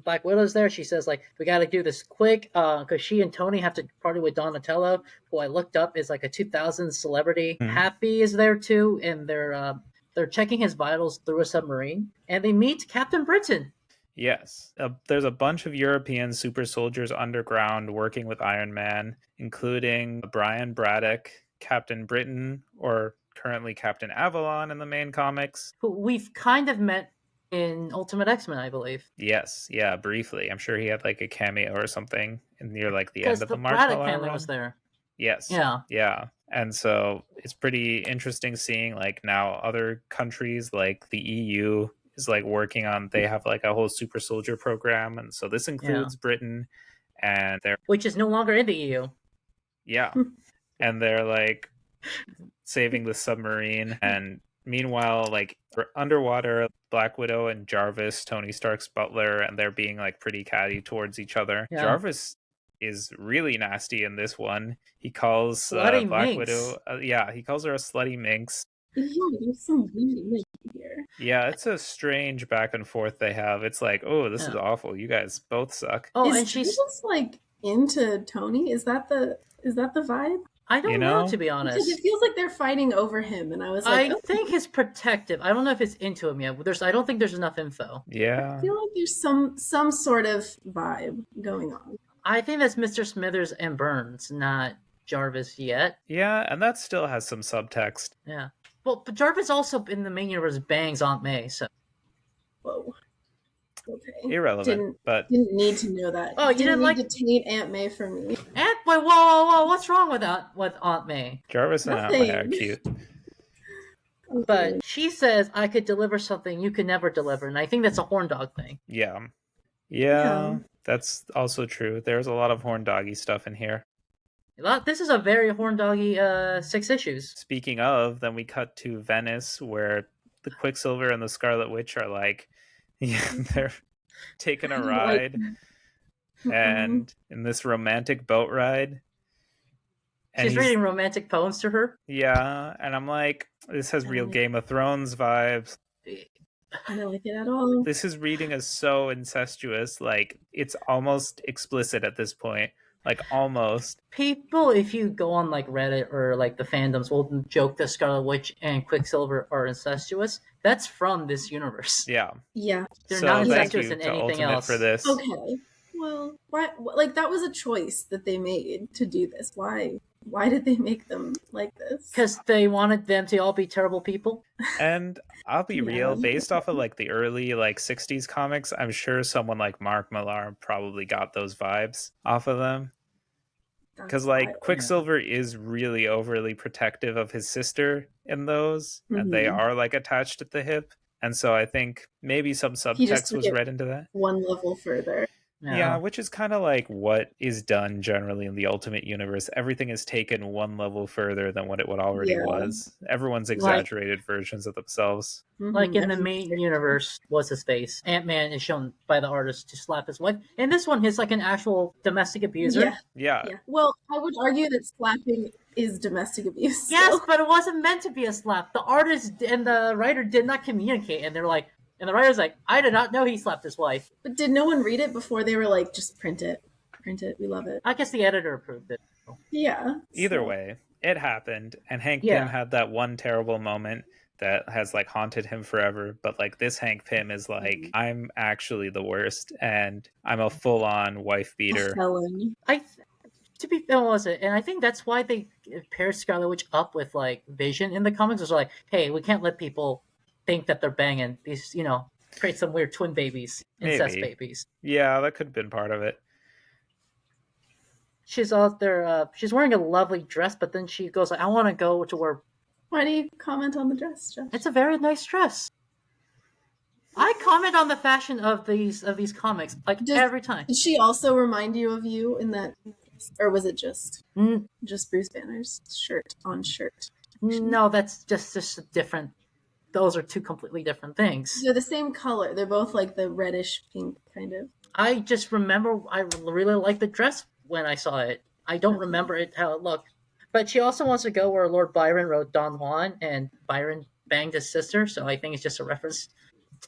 Black Widow's there. She says, like, we got to do this quick because she and Tony have to party with Donatello, who I looked up is like a 2000 celebrity. Mm-hmm. Happy is there too, and they're checking his vitals through a submarine, and they meet Captain Britain. Yes. There's a bunch of European super soldiers underground working with Iron Man, including Bryan Braddock, Captain Britain, or currently Captain Avalon in the main comics. Who we've kind of met in Ultimate X-Men, I believe. Yes, yeah, briefly. I'm sure he had like a cameo or something near like the end of the March Braddock family was there. Yes. Yeah. And so it's pretty interesting seeing like now other countries like the EU is like working on, they have like a whole super soldier program, and so this includes Britain, and they're which is no longer in the EU. Yeah. And they're like saving the submarine, and meanwhile like underwater, Black Widow and Jarvis, Tony Stark's butler, and they're being like pretty catty towards each other. Jarvis is really nasty in this one. He calls Black Widow he calls her a slutty minx. Yeah, there's some weird here. Yeah, it's a strange back and forth they have. It's like, oh, this is awful. You guys both suck. Oh, and she's just like into Tony. Is that the vibe? I don't know, to be honest. Because it feels like they're fighting over him, and I was like, I think he's protective. I don't know if it's into him yet. I don't think there's enough info. Yeah. I feel like there's some sort of vibe going on. I think that's Mr. Smithers and Burns, not Jarvis yet. Yeah, and that still has some subtext. Yeah. Well, but Jarvis also in the main universe bangs Aunt May, so. Whoa. Okay. Irrelevant, but didn't need to know that. Oh, you didn't like to taint Aunt May for me. Whoa! What's wrong with Aunt May? Jarvis and Aunt May are cute. But she says, "I could deliver something you could never deliver," and I think that's a horn dog thing. Yeah, that's also true. There's a lot of horn doggy stuff in here. This is a very horn doggy 6 issues. Speaking of, then we cut to Venice, where the Quicksilver and the Scarlet Witch are like, they're taking a ride, and in this romantic boat ride. And she's reading romantic poems to her. Yeah, and I'm like, this has real Game of Thrones vibes. I don't like it at all. This reading is so incestuous, like it's almost explicit at this point. Like almost. People, if you go on like Reddit or like the fandoms, will joke that Scarlet Witch and Quicksilver are incestuous. That's from this universe. Yeah. They're not incestuous in anything Ultimate else. For this. Okay. Well, why? Like that was a choice that they made to do this. Why? Why did they make them like this? Because they wanted them to all be terrible people. And I'll be real, based off of like the early like 60s comics, I'm sure someone like Mark Millar probably got those vibes off of them. Because like Quicksilver is really overly protective of his sister in those, and they are like attached at the hip. And so I think maybe some subtext was read into that. One level further. Yeah, which is kind of like what is done generally in the Ultimate Universe. Everything is taken one level further than what it already was. Everyone's exaggerated versions of themselves. Like in the main universe, what's his face? Ant-Man is shown by the artist to slap his wife. In this one, he's like an actual domestic abuser. Yeah. Well, I would argue that slapping is domestic abuse. Yes, but it wasn't meant to be a slap. The artist and the writer did not communicate, and they're like, and the writer's like, I did not know he slapped his wife. But did no one read it before they were like, just print it? Print it. We love it. I guess the editor approved it. Yeah. Either way, it happened. And Hank Pym had that one terrible moment that has like haunted him forever. But like this Hank Pym is like, I'm actually the worst. And I'm a full-on wife beater. A felon. To be fair, was it? And I think that's why they paired Scarlet Witch up with like Vision in the comics. It was like, hey, we can't let people think that they're banging. These, create some weird twin babies, incest babies. Yeah, that could have been part of it. She's out there. She's wearing a lovely dress, but then she goes, "I want to go to where." Why do you comment on the dress, Josh? It's a very nice dress. I comment on the fashion of these comics every time. Did she also remind you of you in that, or was it just Bruce Banner's shirt on shirt? No, that's just a different. Those are two completely different things. They're the same color. They're both like the reddish pink kind of. I just remember I really liked the dress when I saw it. I don't remember how it looked. But she also wants to go where Lord Byron wrote Don Juan, and Byron banged his sister, so I think it's just a reference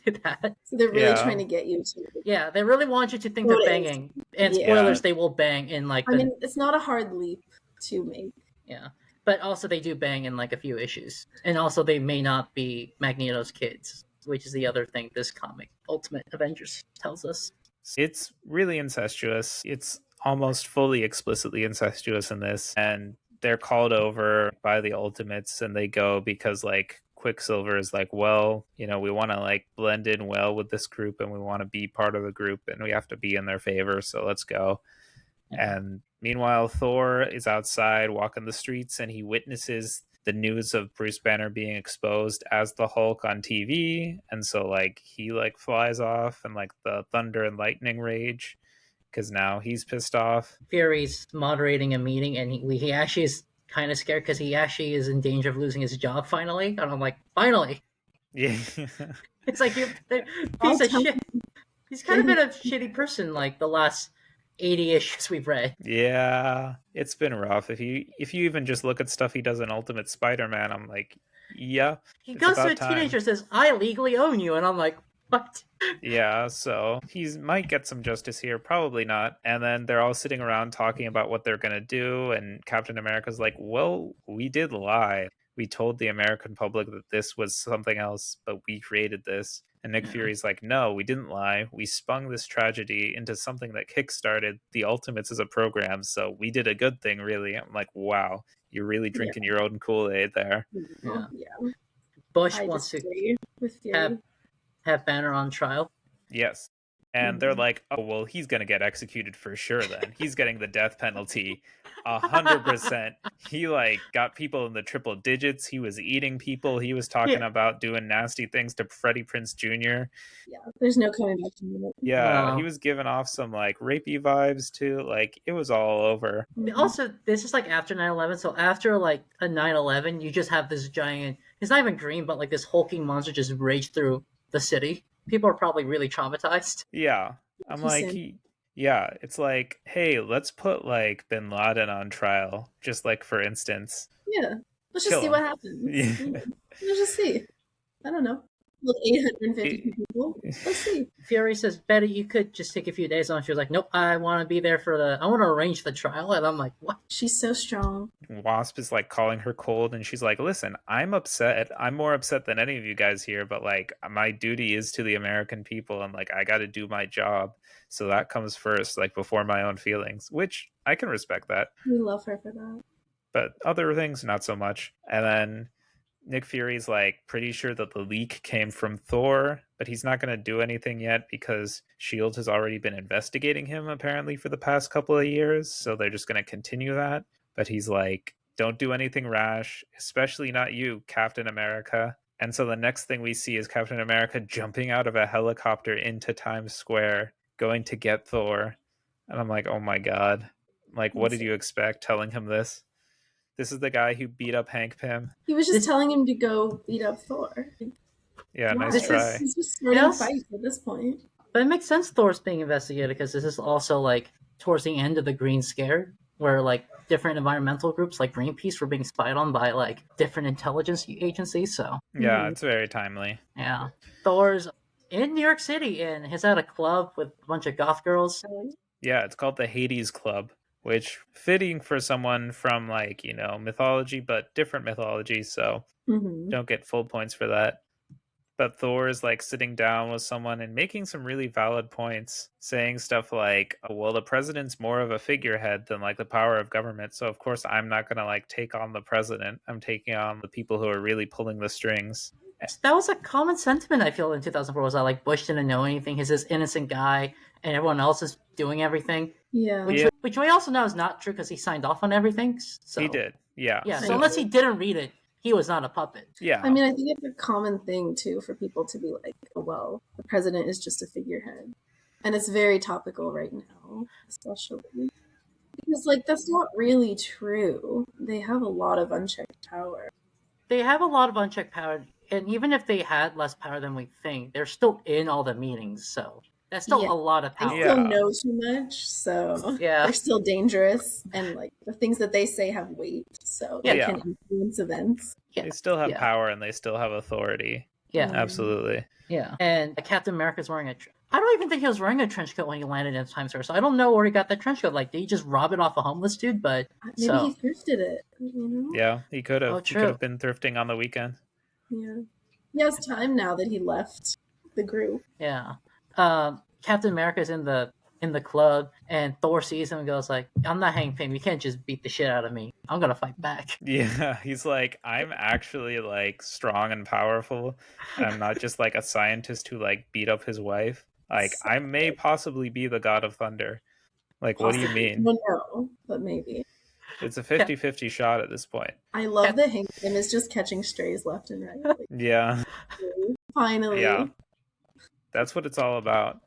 to that. So they're really trying to get you to... Yeah, they really want you to think they're banging. And spoilers, they will bang in I mean, it's not a hard leap to make. Yeah. But also they do bang in a few issues. And also they may not be Magneto's kids, which is the other thing this comic, Ultimate Avengers, tells us. It's really incestuous. It's almost fully explicitly incestuous in this. And they're called over by the Ultimates and they go because Quicksilver is well, we want to blend in well with this group and we want to be part of the group and we have to be in their favor. So let's go. Yeah. And meanwhile, Thor is outside walking the streets and he witnesses the news of Bruce Banner being exposed as the Hulk on TV. And so he flies off and the thunder and lightning rage because now he's pissed off. Fury's moderating a meeting and he actually is kind of scared because he actually is in danger of losing his job finally. And I'm finally. Yeah. It's you're piece of shit. He's kind of been a shitty person the last 80 issues we've read. Yeah, it's been rough. If you even just look at stuff he does in Ultimate Spider-Man, I'm yeah. He goes to a teenager and says, "I legally own you," and I'm what? Yeah, so he might get some justice here, probably not. And then they're all sitting around talking about what they're gonna do, and Captain America's well, we did lie. We told the American public that this was something else, but we created this. And Nick Fury's no, we didn't lie. We spun this tragedy into something that kickstarted the Ultimates as a program, so we did a good thing, really. I'm wow, you're really drinking your own Kool-Aid there. Yeah. Bush wants to have Banner on trial. Yes. And they're oh, well, he's going to get executed for sure then. He's getting the death penalty 100%. He got people in the triple digits. He was eating people. He was talking about doing nasty things to Freddie Prinze Jr. Yeah, there's no coming back from it. Yeah, he was giving off some rapey vibes too. It was all over. Also, this is after 9/11. So after a 9/11, you just have this giant, it's not even green, but this hulking monster just rage through the city. People are probably really traumatized. Yeah. I'm it's hey, let's put Bin Laden on trial, just for instance. Yeah. Let's just see what happens. Yeah. Let's just see. I don't know. 850 people. Let's see. Fury says, Betty, you could just take a few days on. She was nope, I want to be there I want to arrange the trial. And I'm what? She's so strong. Wasp is calling her cold and she's listen, I'm upset. I'm more upset than any of you guys here, but my duty is to the American people and I got to do my job. So that comes first, before my own feelings, which I can respect that. We love her for that. But other things, not so much. And then Nick Fury's pretty sure that the leak came from Thor, but he's not going to do anything yet because S.H.I.E.L.D. has already been investigating him apparently for the past couple of years. So they're just going to continue that. But he's don't do anything rash, especially not you, Captain America. And so the next thing we see is Captain America jumping out of a helicopter into Times Square, going to get Thor. And I'm oh my God. What did you expect telling him this? This is the guy who beat up Hank Pym. He was just telling him to go beat up Thor. Yeah, nice try. He's just starting fights at this point. But it makes sense Thor's being investigated because this is also towards the end of the Green Scare, where different environmental groups like Greenpeace were being spied on by different intelligence agencies. So yeah, it's very timely. Yeah, Thor's in New York City and he's at a club with a bunch of goth girls. Yeah, it's called the Hades Club, which fitting for someone from mythology, but different mythology. So don't get full points for that. But Thor is sitting down with someone and making some really valid points, saying stuff well, the president's more of a figurehead than the power of government. So of course I'm not going to take on the president. I'm taking on the people who are really pulling the strings. That was a common sentiment, I feel, in 2004, was that, like, Bush didn't know anything. He's this innocent guy, and everyone else is doing everything. Yeah. Which we also know is not true, because he signed off on everything. So. He did, yeah. Yeah, so unless he didn't read it, he was not a puppet. Yeah. I mean, I think it's a common thing, too, for people to be like, oh, well, the president is just a figurehead. And it's very topical right now, especially. Because, like, that's not really true. They have a lot of unchecked power. They have a lot of unchecked power, and even if they had less power than we think, they're still in all the meetings, so that's still a lot of power. They still know too much, so they're still dangerous, and, like, the things that they say have weight, so they can influence events. They still have power, and they still have authority. Yeah. Absolutely. Yeah. And Captain America's wearing I don't even think he was wearing a trench coat when he landed in Times Square, so I don't know where he got that trench coat. Like, did he just rob it off a homeless dude? But maybe he thrifted it, you know? Yeah, he could have. Oh, he could have been thrifting on the weekend. Yeah. He has time now that he left the group. Yeah. Captain America's in the club, and Thor sees him and goes like, I'm not Hank Pym, you can't just beat the shit out of me. I'm gonna fight back. Yeah, he's like, I'm actually, like, strong and powerful. And I'm not just, like, a scientist who, like, beat up his wife. Like, I may possibly be the god of thunder. Like, what do you mean? Well, no, but maybe. It's a 50-50 shot at this point. I love that Hank Pym is just catching strays left and right. Like, yeah. Finally. Yeah. That's what it's all about.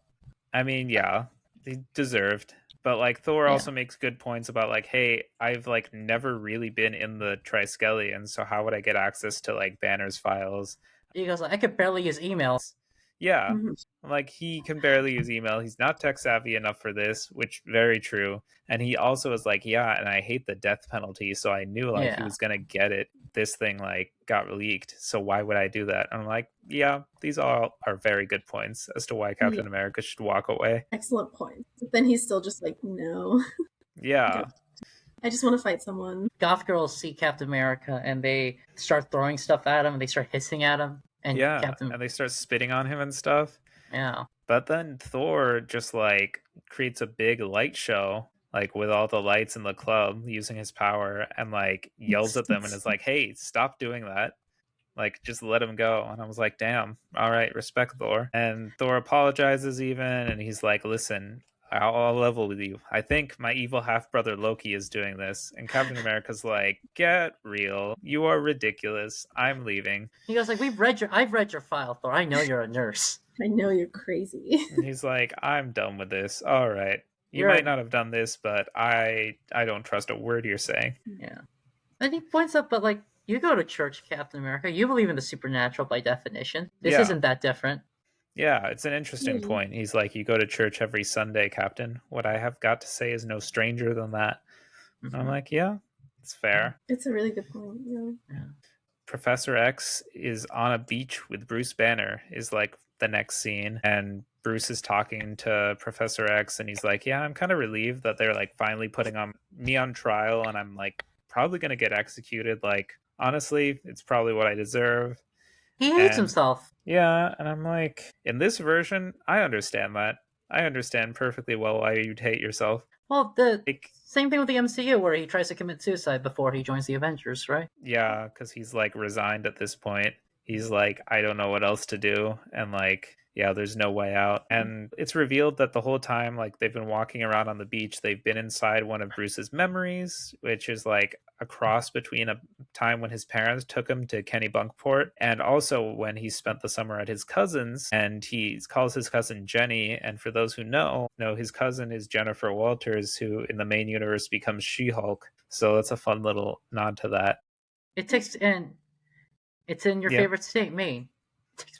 I mean, yeah, he deserved. But, like, Thor also makes good points about, like, hey, I've, like, never really been in the Triskelion, so how would I get access to, like, Banner's files? He goes like, I could barely use emails. Yeah, like, he can barely use email. He's not tech savvy enough for this, which very true. And he also is like, yeah, and I hate the death penalty, so I knew, like, he was gonna get it. This thing, like, got leaked, so why would I do that? And I'm like, yeah, these all are very good points as to why Captain America should walk away. Excellent point. But then he's still just like, no. Yeah. I just want to fight someone. Goth girls see Captain America, and they start throwing stuff at him, and they start hissing at him. And and they start spitting on him and stuff. Yeah. But then Thor just, like, creates a big light show, like, with all the lights in the club using his power, and, like, yells at them and is like, hey, stop doing that. Like, just let him go. And I was like, damn, all right, respect Thor. And Thor apologizes even, and he's like, listen, I'll level with you. I think my evil half-brother Loki is doing this. And Captain America's like, get real. You are ridiculous. I'm leaving. He goes like, I've read your file, Thor. I know you're a nurse. I know you're crazy. And he's like, I'm done with this. All right. You might not have done this, but I don't trust a word you're saying. Yeah. And he points up, but, like, you go to church, Captain America. You believe in the supernatural by definition. This isn't that different. Yeah, it's an interesting point. He's like, you go to church every Sunday, Captain. What I have got to say is no stranger than that. Mm-hmm. I'm like, yeah, it's fair. It's a really good point. Yeah. Professor X is on a beach with Bruce Banner is, like, the next scene. And Bruce is talking to Professor X, and he's like, yeah, I'm kind of relieved that they're, like, finally putting me on trial, and I'm, like, probably going to get executed. Like, honestly, it's probably what I deserve. He hates himself. Yeah, and I'm like, in this version, I understand that. I understand perfectly well why you'd hate yourself. Well, the same thing with the MCU, where he tries to commit suicide before he joins the Avengers, right? Yeah, because he's, like, resigned at this point. He's like, I don't know what else to do. And, like, yeah, there's no way out. And it's revealed that the whole time, like, they've been walking around on the beach, they've been inside one of Bruce's memories, which is, like, a cross between a time when his parents took him to Kennebunkport and also when he spent the summer at his cousin's, and he calls his cousin Jenny. And for those who know, his cousin is Jennifer Walters, who in the main universe becomes She-Hulk. So that's a fun little nod to that. It's in your favorite state, Maine.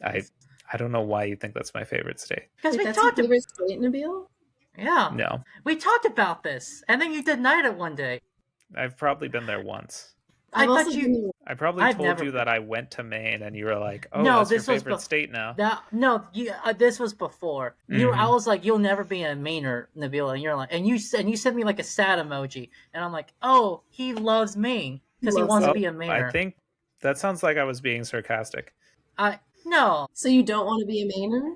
I don't know why you think that's my favorite state. Because that's your favorite state, Nabeel? Yeah. No. We talked about this, and then you denied it one day. I've probably been there once. I probably told you that I went to Maine, and you were like, "Oh, no, that's your favorite state now." This was before. I was like, "You'll never be a Mainer, Nabeel," and you're like, and you sent me like a sad emoji, and I'm like, "Oh, he loves Maine because he wants to be a Mainer." I think that sounds like I was being sarcastic. No. So you don't want to be a Mainer?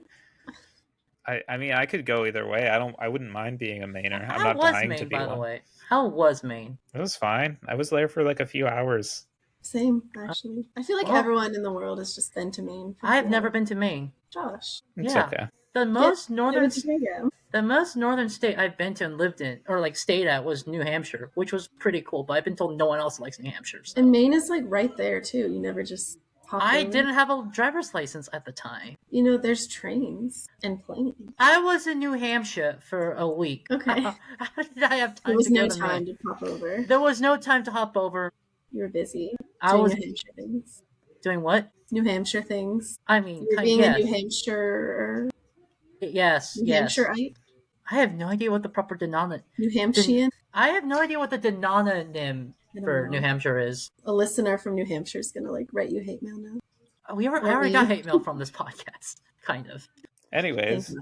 I mean, I could go either way. I wouldn't mind being a Mainer. I'm not dying to be one. By the way, how was Maine? It was fine. I was there for like a few hours. Same, actually. I feel like everyone in the world has just been to Maine. I've never been to Maine. Josh. It's okay. The most northern state I've been to and lived in, or like stayed at, was New Hampshire, which was pretty cool, but I've been told no one else likes New Hampshire. So. And Maine is like right there too. You never just I didn't have a driver's license at the time. You know, there's trains and planes. I was in New Hampshire for a week. Okay. How did I have time there was to no go to time Maine? to pop over. There was no time to hop over. You were busy. I was New Hampshire things. Doing what? New Hampshire things. I mean, being a New Hampshire. Yes. New Hampshireite. I have no idea what the proper denominator. New Hampshirean. I have no idea what the denominator for New Hampshire is. A listener from New Hampshire is gonna like write you hate mail now. I already got hate mail from this podcast, kind of. Anyways,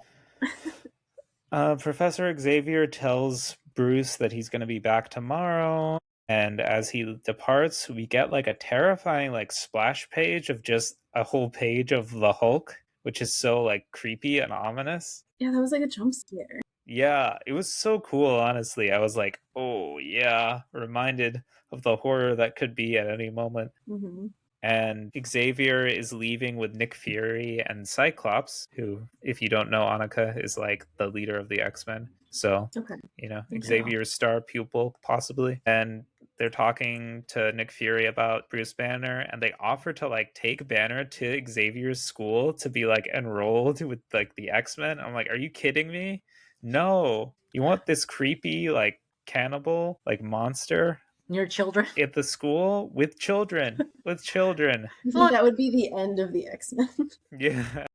Professor Xavier tells Bruce that he's going to be back tomorrow, and as he departs, we get like a terrifying like splash page of just a whole page of the Hulk, which is so like creepy and ominous. Yeah, that was like a jump scare. Yeah, it was so cool, honestly. I was like, oh yeah, reminded of the horror that could be at any moment. Mm-hmm. And Xavier is leaving with Nick Fury and Cyclops, who, if you don't know, Annika is like the leader of the X-Men. So, you know, Xavier's star pupil, possibly. And they're talking to Nick Fury about Bruce Banner, and they offer to like take Banner to Xavier's school to be like enrolled with like the X-Men. I'm like, are you kidding me? No. You want this creepy like cannibal like monster near children at the school with children? I think that would be the end of the X-Men. Yeah.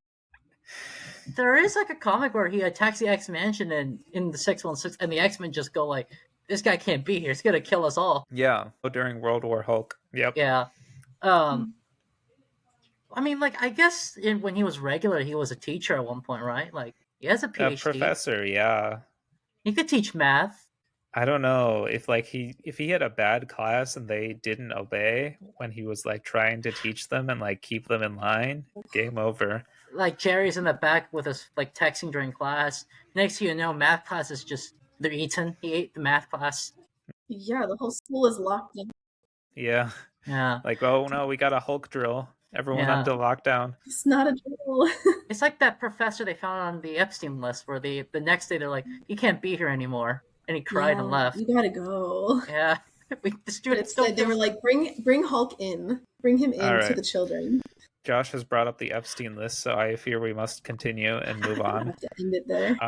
There is like a comic where he attacks the X-Mansion and in the 616, and the X-Men just go like, this guy can't be here, he's gonna kill us all. Yeah, during World War Hulk. Yep. Yeah. I mean, like, I guess when he was regular, he was a teacher at one point, right? Like, he has a PhD. A professor, yeah. He could teach math. I don't know if like if he had a bad class and they didn't obey when he was like trying to teach them and like keep them in line, game over. Like Jerry's in the back with us like texting during class. Next thing you know, math class is just they're eaten. He ate the math class. Yeah, the whole school is locked in. Yeah. Yeah. Like, oh no, we got a Hulk drill. Everyone under lockdown. It's not a drill. It's like that professor they found on the Epstein list where the next day they're like, he can't be here anymore. And he cried and left. You gotta go. Yeah. The students they were like, bring Hulk in. Bring him in to the children. Josh has brought up the Epstein list, so I fear we must continue and move on. Have to end it there.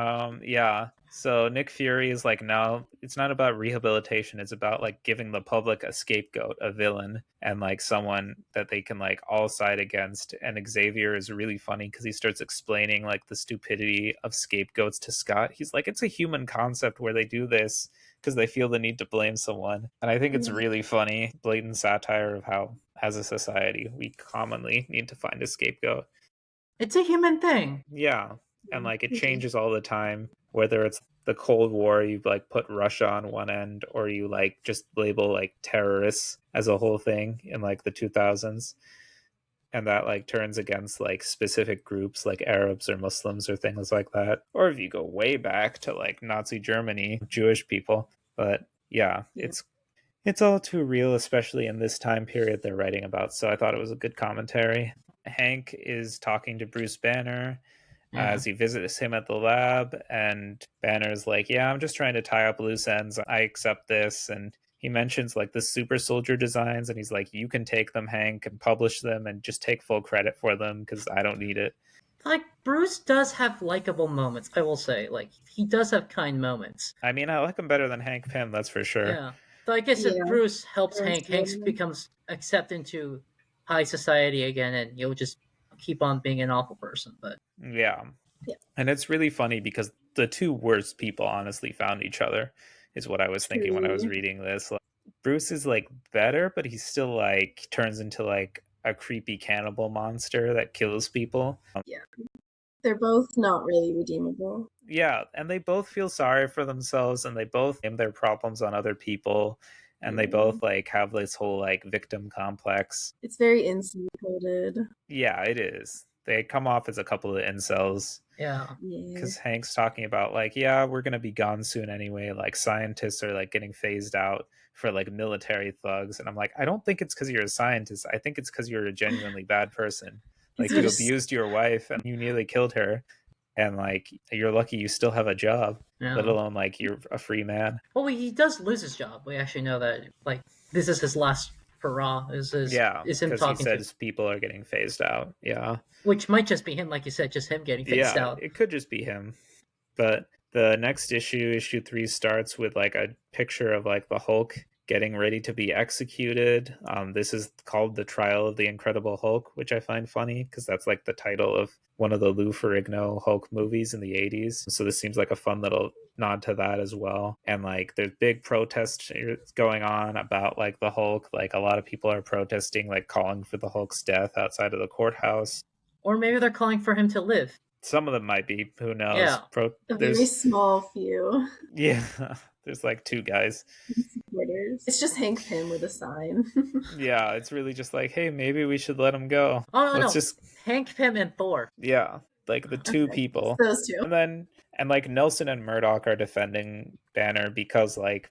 Yeah. So Nick Fury is like, no, it's not about rehabilitation. It's about like giving the public a scapegoat, a villain, and like someone that they can like all side against. And Xavier is really funny because he starts explaining like the stupidity of scapegoats to Scott. He's like, it's a human concept where they do this because they feel the need to blame someone. And I think it's really funny, blatant satire of how, as a society, we commonly need to find a scapegoat. It's a human thing. Yeah. And like it changes all the time, whether it's the Cold War, you like put Russia on one end, or you like just label like terrorists as a whole thing in like the 2000s. And that like turns against like specific groups like Arabs or Muslims or things like that. Or if you go way back to like Nazi Germany, Jewish people. But yeah. It's all too real, especially in this time period they're writing about. So I thought it was a good commentary. Hank is talking to Bruce Banner as he visits him at the lab, and Banner's like, yeah, I'm just trying to tie up loose ends. I accept this. And he mentions like the super soldier designs, and he's like, you can take them, Hank, and publish them and just take full credit for them because I don't need it. Like, Bruce does have likable moments, I will say. Like, he does have kind moments. I mean, I like him better than Hank Pym, that's for sure. Yeah. So I guess if Bruce helps Hank becomes accepted into high society again, and you'll just keep on being an awful person. But yeah. And it's really funny because the two worst people honestly found each other, is what I was thinking when I was reading this. Like, Bruce is like better, but he still like turns into like a creepy cannibal monster that kills people. Yeah. They're both not really redeemable. Yeah, and they both feel sorry for themselves, and they both blame their problems on other people, and they both like have this whole like victim complex. It's very insulated. Yeah, it is. they come off as a couple of incels. Yeah. Because Hank's talking about like, yeah, we're gonna be gone soon anyway. Like scientists are like getting phased out for like military thugs, and I'm like, I don't think it's because you're a scientist. I think it's because you're a genuinely bad person. Like you abused your wife and you nearly killed her, and like you're lucky you still have a job, let alone like you're a free man. Well, he does lose his job. We actually know that. Like this is his last hurrah. Is him talking he says people are getting phased out. Yeah, which might just be him, like you said, just him getting phased out. It could just be him. But the next issue 3, starts with like a picture of like the Hulk getting ready to be executed. This is called The Trial of the Incredible Hulk, which I find funny because that's like the title of one of the Lou Ferrigno Hulk movies in the 80s. So this seems like a fun little nod to that as well. And like there's big protests going on about like the Hulk. Like a lot of people are protesting, like calling for the Hulk's death outside of the courthouse. Or maybe they're calling for him to live. Some of them might be. Who knows? Yeah. A very small few. Yeah. There's like 2 guys. Supporters. It's just Hank Pym with a sign. Yeah, it's really just like, hey, maybe we should let him go. Oh, no, just Hank Pym and Thor. Yeah, like the 2 people. Those 2. And like Nelson and Murdoch are defending Banner because like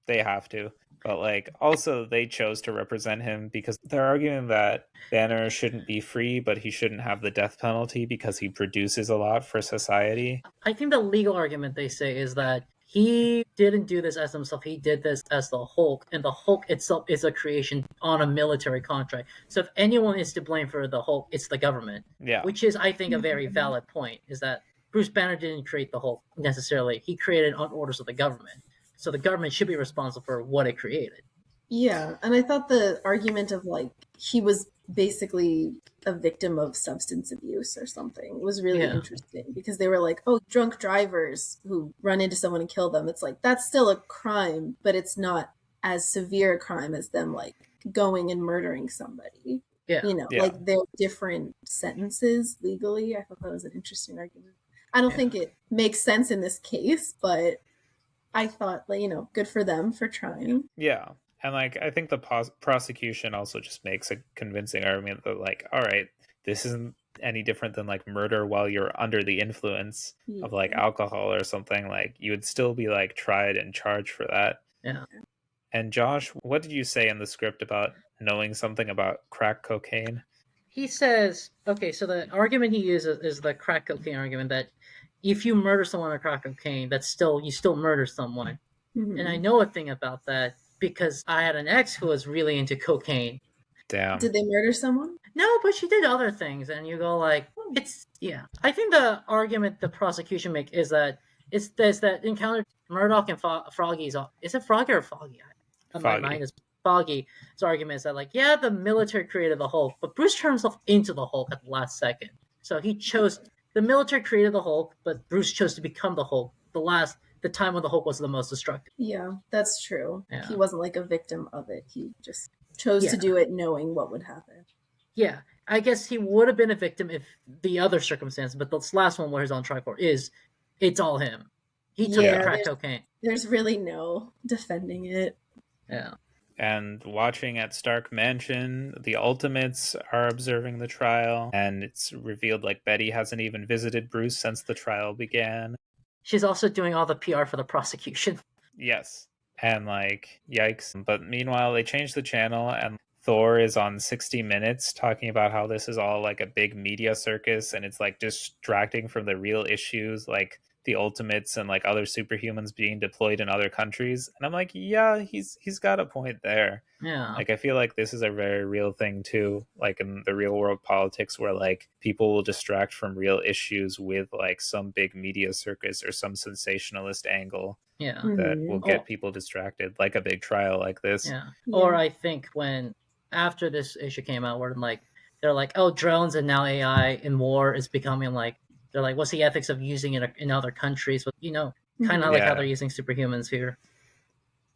they have to. But like also they chose to represent him because they're arguing that Banner shouldn't be free, but he shouldn't have the death penalty because he produces a lot for society. I think the legal argument they say is that he didn't do this as himself. He did this as the Hulk, and the Hulk itself is a creation on a military contract. So if anyone is to blame for the Hulk, it's the government. Yeah. Which is, I think, a very valid point, is that Bruce Banner didn't create the Hulk necessarily. He created on orders of the government. So the government should be responsible for what it created. Yeah, and I thought the argument of like he was basically a victim of substance abuse or something was really interesting because they were like, oh, drunk drivers who run into someone and kill them. It's like, that's still a crime, but it's not as severe a crime as them like going and murdering somebody. Yeah. You know, like they're different sentences legally. I thought that was an interesting argument. I don't think it makes sense in this case, but I thought, like, you know, good for them for trying. Yeah. And like, I think the prosecution also just makes a convincing argument that like, all right, this isn't any different than like murder while you're under the influence of like alcohol or something. Like you would still be like tried and charged for that. Yeah. And Josh, what did you say in the script about knowing something about crack cocaine? He says, okay, so the argument he uses is the crack cocaine argument that if you murder someone on crack cocaine, you still murder someone. Mm-hmm. And I know a thing about that because I had an ex who was really into cocaine. Damn. Did they murder someone? No, but she did other things, and you go like, I think the argument the prosecution make is that there's that encounter Murdoch and Froggy's. Is it Froggy or Foggy? My mind is Foggy. His argument is that like, yeah, the military created the Hulk, but Bruce turned himself into the Hulk at the last second. So he chose the military created the Hulk, but Bruce chose to become the Hulk. The time when the Hulk was the most destructive. Yeah, that's true. Yeah. He wasn't like a victim of it. He just chose to do it knowing what would happen. Yeah, I guess he would have been a victim if the other circumstance, but this last one where he's on trial it's all him. He took the crack cocaine. There's really no defending it. Yeah. And watching at Stark Mansion, the Ultimates are observing the trial, and it's revealed like Betty hasn't even visited Bruce since the trial began. She's also doing all the PR for the prosecution. Yes. And like, yikes. But meanwhile, they changed the channel and Thor is on 60 Minutes talking about how this is all like a big media circus and it's like distracting from the real issues, like the Ultimates and like other superhumans being deployed in other countries. And I'm like, yeah, he's got a point there. Yeah. Like, I feel like this is a very real thing too, like in the real world politics where like people will distract from real issues with like some big media circus or some sensationalist angle that will get people distracted, like a big trial like this. Yeah. Or I think after this issue came out where like they're like, oh, drones and now AI in war is becoming like, they're like, what's the ethics of using it in other countries? But, kind of like how they're using superhumans here.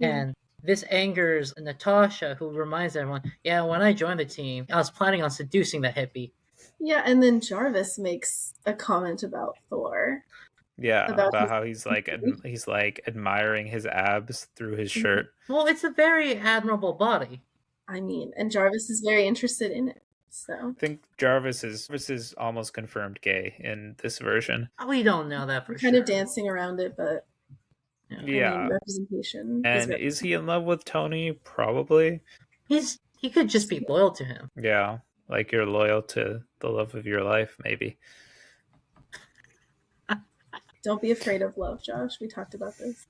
And this angers Natasha, who reminds everyone, when I joined the team, I was planning on seducing the hippie. Yeah, and then Jarvis makes a comment about Thor. Yeah, about how he's like admiring his abs through his shirt. Well, it's a very admirable body. I mean, and Jarvis is very interested in it. So I think Jarvis is almost confirmed gay in this version. We don't know that for we're sure. kind of dancing around it, but Yeah. I mean, representation. And is he in love with Tony? Probably. He could just be loyal to him. Yeah, like you're loyal to the love of your life, maybe. Don't be afraid of love, Josh. We talked about this.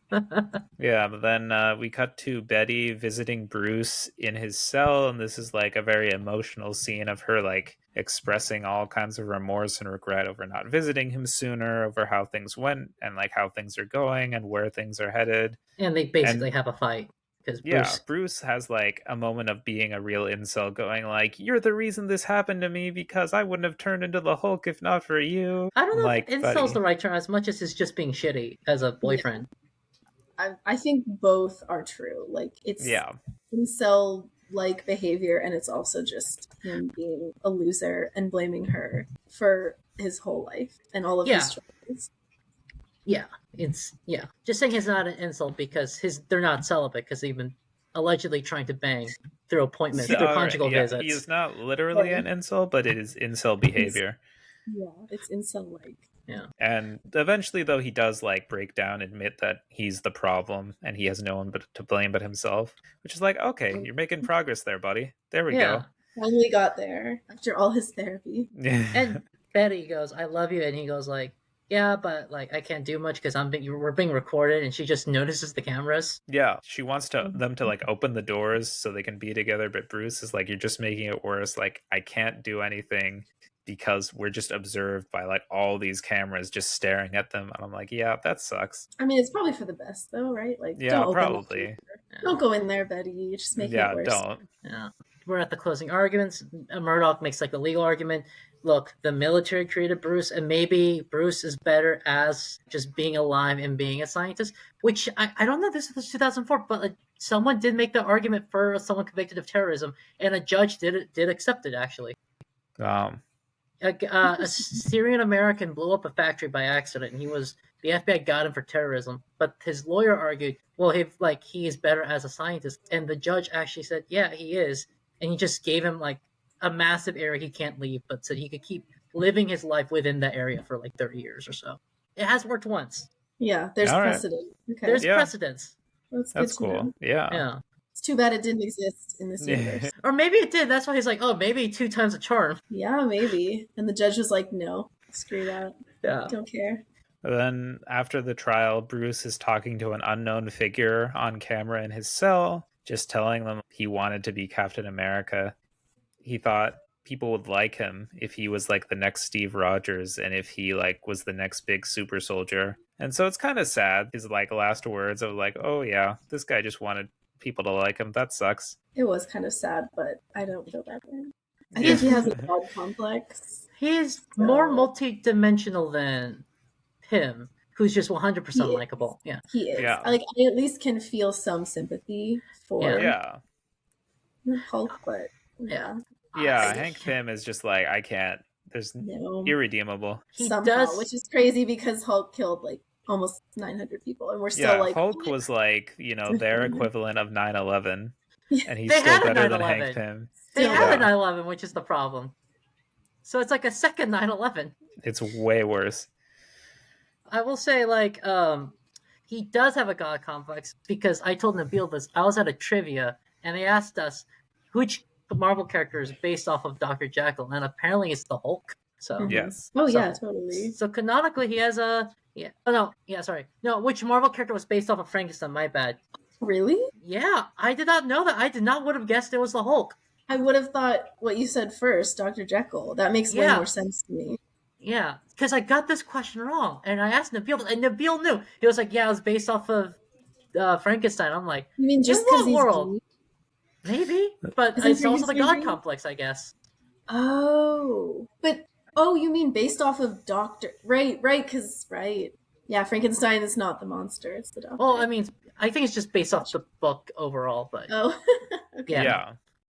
Yeah, but then we cut to Betty visiting Bruce in his cell, and this is like a very emotional scene of her like expressing all kinds of remorse and regret over not visiting him sooner, over how things went and like how things are going and where things are headed. And they basically have a fight. Bruce has like a moment of being a real incel, going like, "You're the reason this happened to me because I wouldn't have turned into the Hulk if not for you." I don't know like, if incel's the right term as much as it's just being shitty as a boyfriend. I think both are true. Like it's incel-like behavior, and it's also just him being a loser and blaming her for his whole life and all of his choices. Just saying he's not an incel because they're not celibate because they've been allegedly trying to bang through appointments, through conjugal visits. He is not literally an incel, but it is incel behavior. It's incel-like. Yeah. And eventually, though, he does like break down, admit that he's the problem and he has no one but to blame but himself, which is like, okay, you're making progress there, buddy. There we go. Finally got there after all his therapy. And Betty goes, "I love you," and he goes like, "Yeah, but like I can't do much because we're being recorded," and she just notices the cameras. Yeah, she wants them to like open the doors so they can be together, but Bruce is like, "You're just making it worse. Like I can't do anything because we're just observed by like all these cameras just staring at them." And I'm like, "Yeah, that sucks." I mean, it's probably for the best though, right? Like, yeah, probably. Don't go in there, Betty. You're just making it worse. Don't. Yeah. We're at the closing arguments. Murdoch makes like the legal argument. Look, the military created Bruce, and maybe Bruce is better as just being alive and being a scientist, which I don't know. This was 2004, but like, someone did make the argument for someone convicted of terrorism, and a judge did accept it, actually. A Syrian American blew up a factory by accident, and the FBI got him for terrorism. But his lawyer argued, well, he is better as a scientist, and the judge actually said, yeah, he is, and he just gave him like a massive area he can't leave, but said he could keep living his life within that area for like 30 years or so. It has worked once. Yeah, there's precedent. Okay. There's precedence. That's cool. Yeah. It's too bad it didn't exist in this universe. Or maybe it did. That's why he's like, oh, maybe 2 times a charm. Yeah, maybe. And the judge was like, no, screw that. Yeah. Don't care. Then after the trial, Bruce is talking to an unknown figure on camera in his cell, just telling them he wanted to be Captain America. He thought people would like him if he was like the next Steve Rogers and if he like was the next big super soldier. And so it's kind of sad. His like last words of like, oh yeah, this guy just wanted people to like him. That sucks. It was kind of sad, but I don't feel bad for him. I think he has a god complex. He's more multi-dimensional than Pym, who's just 100% likable. Yeah, he is. Yeah. Like I at least can feel some sympathy for Hulk, but Hank Pym is just like, I can't. There's irredeemable. Which is crazy because Hulk killed like almost 900 people, and we're still like Hulk was like, their equivalent of 9/11, and he's still better than Hank Pym. They had a 9/11, which is the problem. So it's like a second 9/11. It's way worse. I will say, like, he does have a god complex because I told Nabeel this. I was at a trivia, and they asked us which Marvel character is based off of Dr. Jekyll, and apparently it's the Hulk. So yes. Yeah, totally. So canonically, he has a which Marvel character was based off of Frankenstein? My bad. Really? Yeah, I did not know that. I did not would have guessed it was the Hulk. I would have thought what you said first, Dr. Jekyll. That makes way more sense to me. Yeah, because I got this question wrong, and I asked Nabeel, and Nabeel knew. He was like, "Yeah, it was based off of Frankenstein." I'm like, "You mean just because he's world? Maybe, but it's also the god complex, I guess." Oh, but you mean based off of Doctor? Right, because yeah, Frankenstein is not the monster; it's the doctor. Well, I mean, I think it's just based off the book overall, but okay. Yeah.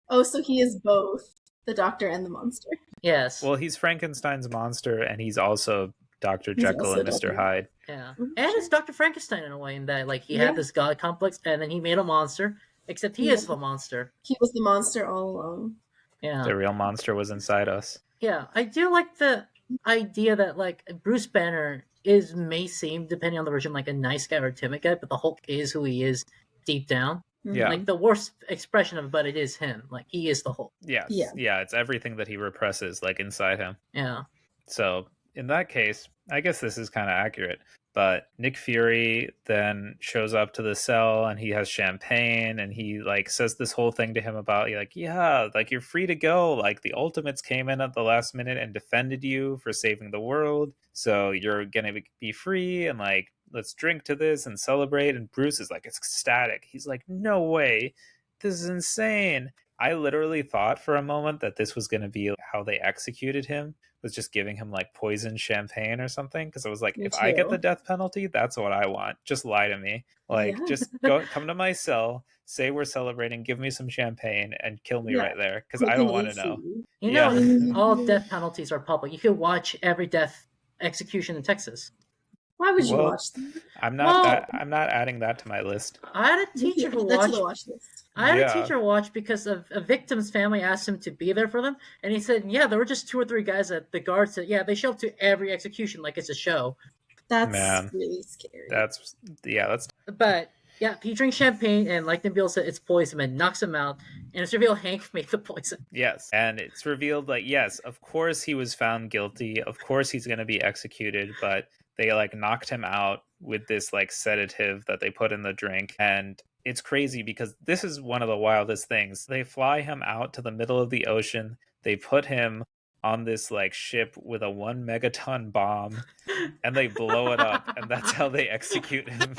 Oh, so he is both the doctor and the monster. Yes. Well, he's Frankenstein's monster, and he's also Dr. Jekyll and Mr. Hyde. Yeah. And it's Dr. Frankenstein in a way, in that like he had this god complex, and then he made a monster, except he is the monster. He was the monster all along. Yeah. The real monster was inside us. Yeah, I do like the idea that like Bruce Banner may seem, depending on the version, like a nice guy or a timid guy, but the Hulk is who he is deep down. Yeah. Like the worst expression of it, but it is him. Like he is the Hulk. Yes. Yeah, it's everything that he represses, like inside him. Yeah. So in that case, I guess this is kind of accurate. But Nick Fury then shows up to the cell and he has champagne and he like says this whole thing to him about like, yeah, like you're free to go. Like the Ultimates came in at the last minute and defended you for saving the world. So you're going to be free and like, let's drink to this and celebrate. And Bruce is like, it's ecstatic. He's like, no way. This is insane. I literally thought for a moment that this was going to be how they executed him, was just giving him like poison champagne or something. Because I was like, if I get the death penalty, that's what I want. Just lie to me. Like, just come to my cell, say we're celebrating, give me some champagne, and kill me right there. Because I don't want to know. You know, all death penalties are public. You can watch every death execution in Texas. Why would you watch them? I'm not adding that to my list. I had a teacher who watched. I had a teacher watch because of a victim's family asked him to be there for them, and he said, "Yeah, there were just 2 or 3 guys that the guards said, yeah, they show up to every execution like it's a show." That's really scary. That's. But yeah, he drinks champagne, and like Nabeel said, it's poison, and knocks him out, and it's revealed Hank made the poison. Yes, and it's revealed like, yes, of course he was found guilty. Of course he's going to be executed, but they like knocked him out with this like sedative that they put in the drink. And it's crazy because this is one of the wildest things. They fly him out to the middle of the ocean. They put him on this like ship with a 1 megaton bomb and they blow it up, and that's how they execute him.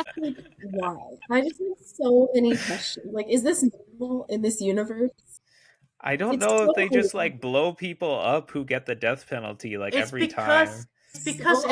Why? I just have so many questions. Like, is this normal in this universe? I don't know if they just like blow people up who get the death penalty like every time. It's because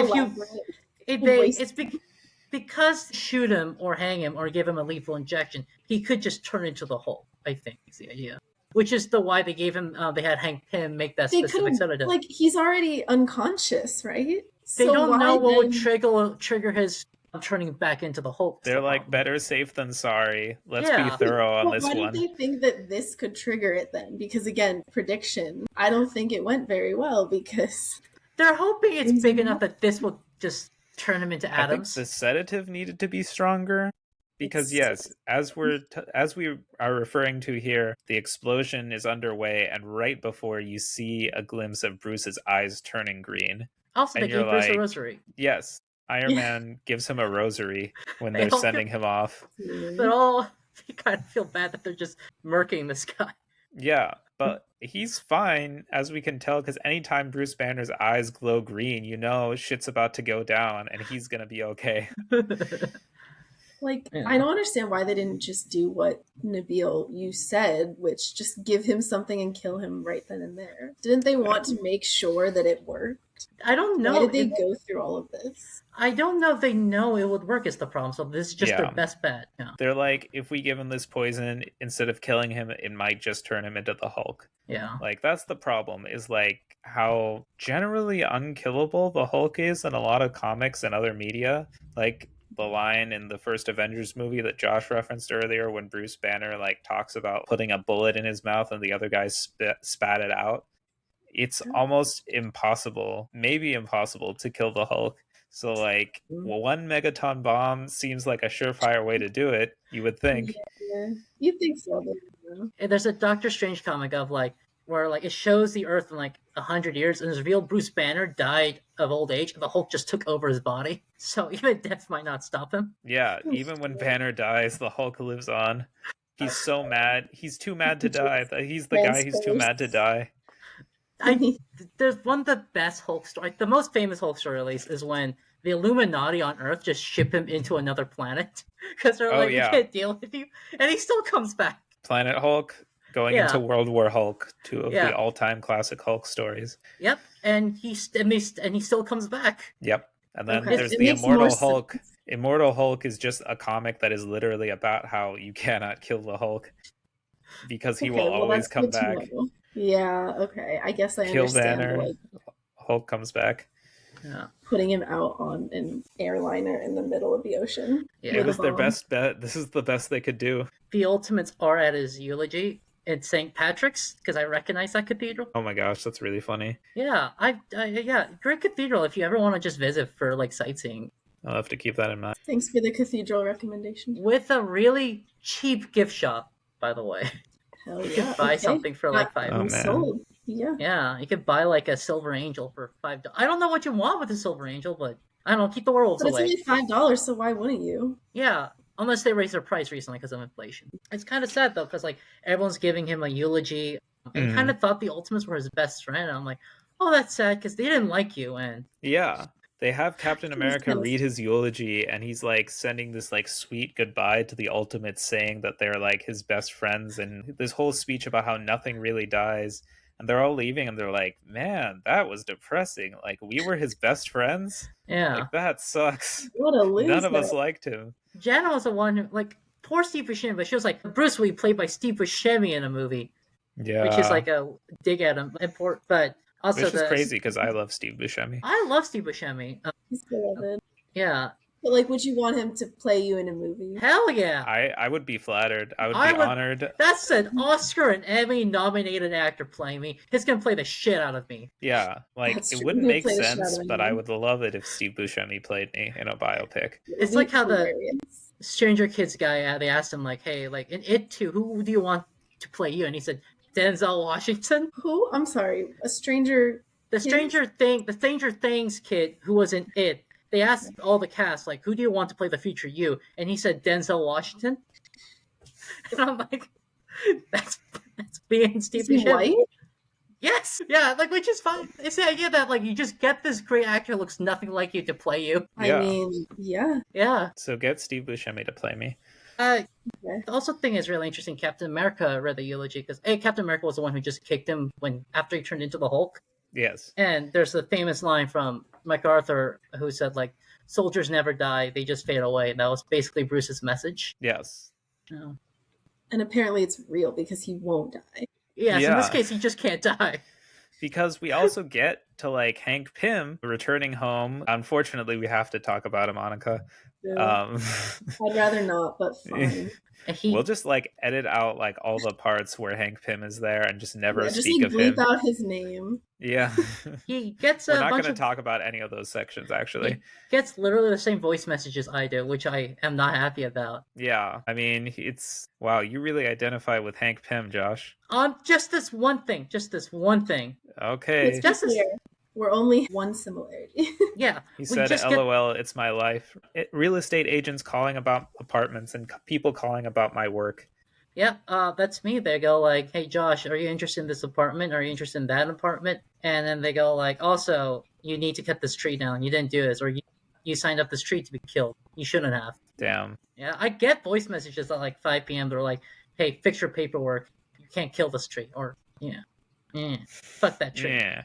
because shoot him or hang him or give him a lethal injection, he could just turn into the Hulk. I think is the idea, which is why they gave him. They had Hank Pym make that specific sedative. Like he's already unconscious, right? They don't know what would trigger his turning back into the Hulk. They're like, better safe than sorry. Let's be thorough on this one. Why did they think that this could trigger it then? Because again, prediction. I don't think it went very well because they're hoping it's big enough that this will just turn him into atoms. I think the sedative needed to be stronger because as we are referring to here, the explosion is underway, and right before you see a glimpse of Bruce's eyes turning green. Also, they gave Bruce a rosary. Yes, Iron Man gives him a rosary when they're sending him off. They kind of feel bad that they're just murking this guy. Yeah, but he's fine, as we can tell, because anytime Bruce Banner's eyes glow green, you know shit's about to go down, and he's gonna be okay. I don't understand why they didn't just do what Nabeel you said, which just give him something and kill him right then and there. Didn't they want to make sure that it worked? I don't know. Why did they go through all of this? I don't know if they know it would work is the problem, so this is just their best bet. Yeah. They're like, if we give him this poison, instead of killing him, it might just turn him into the Hulk. Yeah. Like, that's the problem, is like how generally unkillable the Hulk is in a lot of comics and other media. Like, the line in the first Avengers movie that Josh referenced earlier when Bruce Banner like talks about putting a bullet in his mouth and the other guy spat it out. It's almost impossible, maybe impossible, to kill the Hulk. So like 1 megaton bomb seems like a surefire way to do it, you would think. Yeah. You think so. There's a Doctor Strange comic of like where like it shows the Earth in like 100 years, and it's revealed Bruce Banner died of old age, and the Hulk just took over his body. So even death might not stop him. Yeah, even when Banner dies, the Hulk lives on. He's so mad. He's too mad to die. He's the guy who's too mad to die. There's one of the best Hulk story. The most famous Hulk story, at least, is when the Illuminati on Earth just ship him into another planet because they're like, we can't deal with you, and he still comes back. Planet Hulk. Going into World War Hulk, 2 of the all-time classic Hulk stories. Yep, and he still comes back. Yep, and then there's the Immortal Hulk. Immortal Hulk is just a comic that is literally about how you cannot kill the Hulk because he will always come back. Yeah, okay. I guess I understand. Banner, Hulk comes back. Yeah. Putting him out on an airliner in the middle of the ocean. Yeah. It was their best bet. This is the best they could do. The Ultimates are at his eulogy. in St. Patrick's because I recognize that cathedral. Oh my gosh, that's really funny. Yeah, yeah, great cathedral if you ever want to just visit for like sightseeing. I'll have to keep that in mind. Thanks for the cathedral recommendation. With a really cheap gift shop, by the way. Hell You yeah. could buy something for like $5. Oh, man. Sold. Yeah. Yeah, you could buy like a silver angel for $5. I don't know what you want with a silver angel, but I don't know, keep the werewolves But away. it's only $5, so why wouldn't you? Yeah, unless they raised their price recently because of inflation. It's kind of sad though, because like everyone's giving him a eulogy, and kind of thought the Ultimates were his best friend. And I'm like, oh, that's sad because they didn't like you. And yeah, they have Captain America read his eulogy, and he's like sending this like sweet goodbye to the Ultimates, saying that they're like his best friends, and this whole speech about how nothing really dies. And they're all leaving, and they're like, man, that was depressing. Like, we were his best friends? Yeah. Like, that sucks. What a loser. None of us liked him. Jana was the one who, like, poor Steve Buscemi, but she was like, Bruce Lee played by Steve Buscemi in a movie. Yeah. Which is like a dig at him. But also which is crazy, because I love Steve Buscemi. I love Steve Buscemi. He's beloved. Yeah. But like, would you want him to play you in a movie? Hell yeah. I would be flattered. I would be honored. That's an Oscar and Emmy nominated actor playing me. He's gonna play the shit out of me. Yeah, like it wouldn't make sense, but I would love it if Steve Buscemi played me in a biopic. It's like how the Stranger Kids guy, they asked him like, hey, like in It 2, who do you want to play you? And he said, Denzel Washington. Who? I'm sorry, a stranger. The Stranger Things kid who was in It. They asked all the cast, like, who do you want to play the future you? And he said Denzel Washington. And I'm like, that's being Steve Buscemi. White? Yes, yeah, like, which is fine. It's the idea that like you just get this great actor who looks nothing like you to play you. Yeah. I mean, yeah. Yeah. So get Steve Buscemi to play me. The also thing is really interesting. Captain America read the eulogy because Captain America was the one who just kicked him after he turned into the Hulk. Yes. And there's a famous line from MacArthur who said, like, soldiers never die, they just fade away. And that was basically Bruce's message. Yes. Yeah. And apparently it's real because he won't die. Yes, in this case, he just can't die. Because we also get to, like, Hank Pym returning home. Unfortunately, we have to talk about him, Annika. Yeah. I'd rather not, but fine. We'll just like edit out like all the parts where Hank Pym is there and just never just speak of him. Bleep out his name. Yeah. He gets We're not going to talk about any of those sections, actually. He gets literally the same voice messages I do, which I am not happy about. Yeah. I mean, wow, you really identify with Hank Pym, Josh. On just this one thing. Okay. It's just we're only one similarity. Yeah. He said, LOL, it's my life. Real estate agents calling about apartments and people calling about my work. Yeah, that's me. They go like, hey, Josh, are you interested in this apartment? Are you interested in that apartment? And then they go like, also, you need to cut this tree down. You didn't do this. Or you signed up this tree to be killed. You shouldn't have. Damn. Yeah, I get voice messages at like 5 p.m. They're like, hey, fix your paperwork. You can't kill this tree. Or, fuck that tree. Yeah.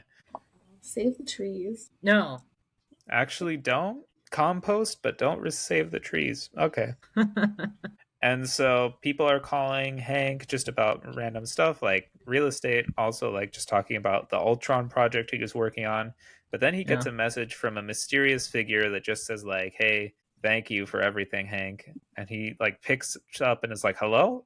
Save the trees. No. Actually, don't compost, but don't save the trees. Okay. And so people are calling Hank just about random stuff like real estate, also like just talking about the Ultron project he was working on. But then he gets a message from a mysterious figure that just says like, hey, thank you for everything, Hank. And he like picks up and is like, hello?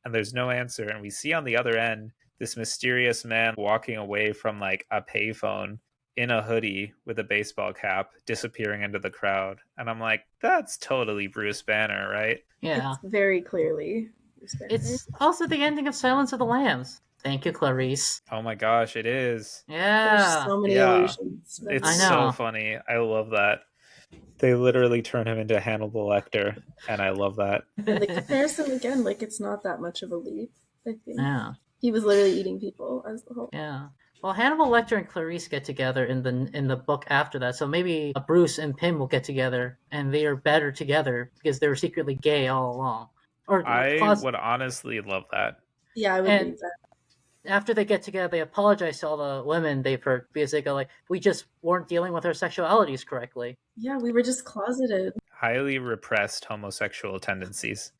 And there's no answer. And we see on the other end this mysterious man walking away from like a payphone in a hoodie with a baseball cap disappearing into the crowd. And I'm like, that's totally Bruce Banner, right? Yeah. It's very clearly Bruce Banner. It's also the ending of Silence of the Lambs. Thank you, Clarice. Oh my gosh, it is. Yeah. There's so many illusions. It's so funny. I love that. They literally turn him into Hannibal Lecter, and I love that. The comparison again, like it's not that much of a leap, I think. Yeah. He was literally eating people as the whole. Yeah. Well, Hannibal Lecter and Clarice get together in the book after that, so maybe Bruce and Pym will get together, and they are better together because they were secretly gay all along. I would honestly love that. Yeah, I would read that. After they get together, they apologize to all the women they've hurt because they go like, we just weren't dealing with our sexualities correctly. Yeah, we were just closeted. Highly repressed homosexual tendencies.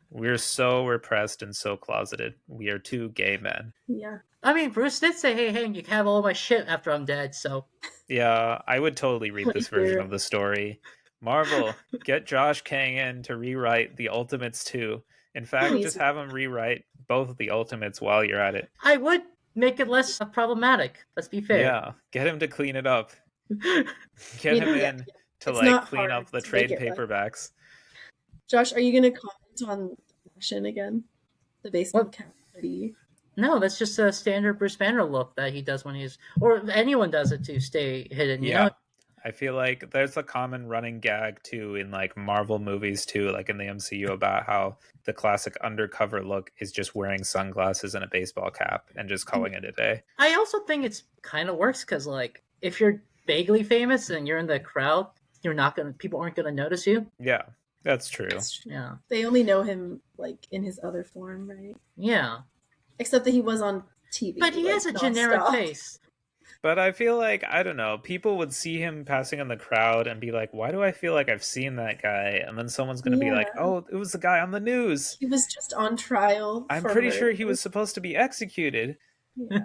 We're so repressed and so closeted. We are two gay men. Yeah. I mean, Bruce did say, hey, you can have all my shit after I'm dead, so... Yeah, I would totally read this version of the story. Marvel, get Josh Kang in to rewrite the Ultimates 2. In fact, just have him rewrite both of the Ultimates while you're at it. I would make it less problematic. Let's be fair. Yeah, get him to clean it up. Get him in to like clean up the trade paperbacks. Josh, are you going to comment on fashion again? The baseball cap hoodie. No, that's just a standard Bruce Banner look that he does when he's, or anyone does it to stay hidden. You know? I feel like there's a common running gag too in like Marvel movies too, like in the MCU, about how the classic undercover look is just wearing sunglasses and a baseball cap and just calling it a day. I also think it's kind of works because like if you're vaguely famous and you're in the crowd, people aren't gonna notice you. Yeah, that's true. Yeah, they only know him like in his other form, right? Yeah, except that he was on TV, but he has a generic face. But I feel like, I don't know, people would see him passing in the crowd and be like, why do I feel like I've seen that guy? And then someone's going to be like, oh, it was the guy on the news. He was just on trial. I'm pretty sure he was supposed to be executed. Yeah.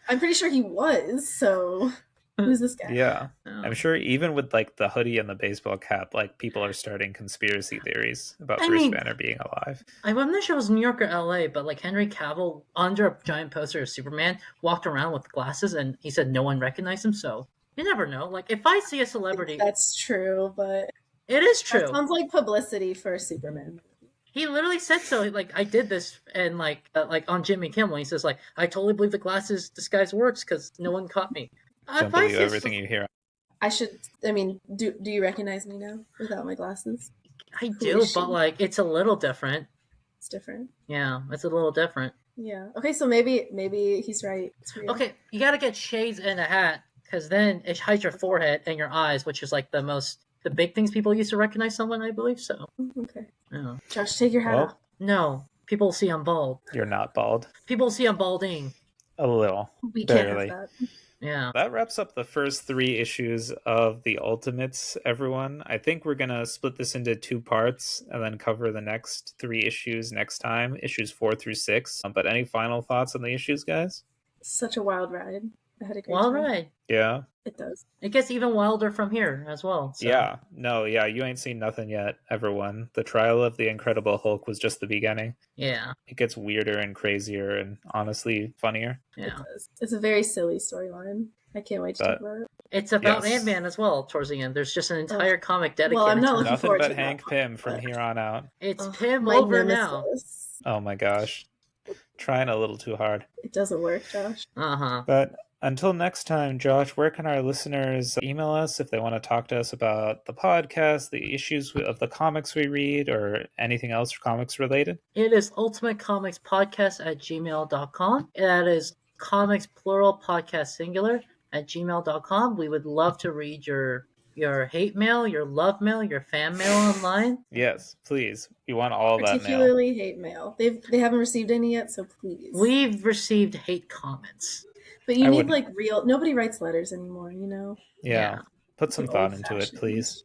I'm pretty sure he was, so who's this guy? Yeah. I'm sure even with like the hoodie and the baseball cap, like people are starting conspiracy theories about Bruce Banner being alive. I'm not sure it was New York or LA, but like Henry Cavill under a giant poster of Superman walked around with glasses and he said no one recognized him, so you never know. Like if I see a celebrity, that's true, but it is true. That sounds like publicity for Superman. He literally said so. Like I did this, and like on Jimmy Kimmel, he says like I totally believe the glasses disguise works because no one caught me. Don't believe everything you hear. Do you recognize me now without my glasses? I do, but like it's a little different. It's different. Yeah, it's a little different. Yeah. Okay, so maybe he's right. Okay, you got to get shades and a hat because then it hides your forehead and your eyes, which is like the big things people use to recognize someone. I believe so. Okay. Yeah. Josh, take your hat off. No, people see I'm bald. You're not bald. People see I'm balding. A little. We barely. Can't have that. Yeah. That wraps up the first 3 issues of the Ultimates, everyone. I think we're going to split this into 2 parts and then cover the next 3 issues next time, issues 4 through 6. But any final thoughts on the issues, guys? Such a wild ride. I had a great wild time. ride. Yeah. It does. It gets even wilder from here as well. So. Yeah. No, yeah, you ain't seen nothing yet, everyone. The trial of the Incredible Hulk was just the beginning. Yeah. It gets weirder and crazier and honestly funnier. Yeah. It does. It's a very silly storyline. I can't wait to talk about it. It's about Ant-Man as well towards the end. There's just an entire comic dedicated I'm not looking nothing forward but to Hank Pym from here on out. It's Pym over nemesis. now. Oh my gosh. Trying a little too hard. It doesn't work, Josh. But until next time, Josh, where can our listeners email us if they want to talk to us about the podcast, the issues of the comics we read, or anything else comics related? It is ultimatecomicspodcast@gmail.com. That is comics plural, podcast singular @gmail.com. We would love to read your hate mail, your love mail, your fan mail online. Yes, please. We want all that mail. Particularly hate mail. They haven't received any yet, so please. We've received hate comments. But you need like real. Nobody writes letters anymore, you know? Yeah. Put some thought into it, please.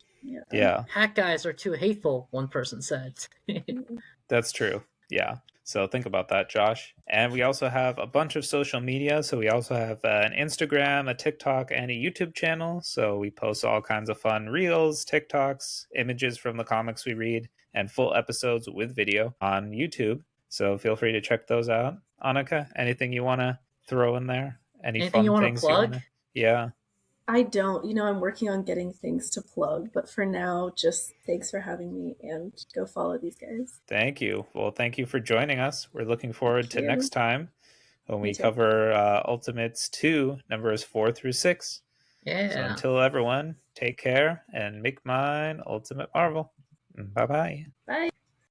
Yeah. Hack guys are too hateful, one person said. That's true. Yeah. So think about that, Josh. And we also have a bunch of social media. So we also have an Instagram, a TikTok, and a YouTube channel. So we post all kinds of fun reels, TikToks, images from the comics we read, and full episodes with video on YouTube. So feel free to check those out. Annika, anything you want to throw in there? Anything you want to plug? Yeah. I don't. I'm working on getting things to plug, but for now, just thanks for having me and go follow these guys. Thank you. Well, thank you for joining us. We're looking forward to next time when we cover Ultimates 2, numbers 4 through 6. Yeah. So until everyone, take care and make mine Ultimate Marvel. Bye-bye. Bye.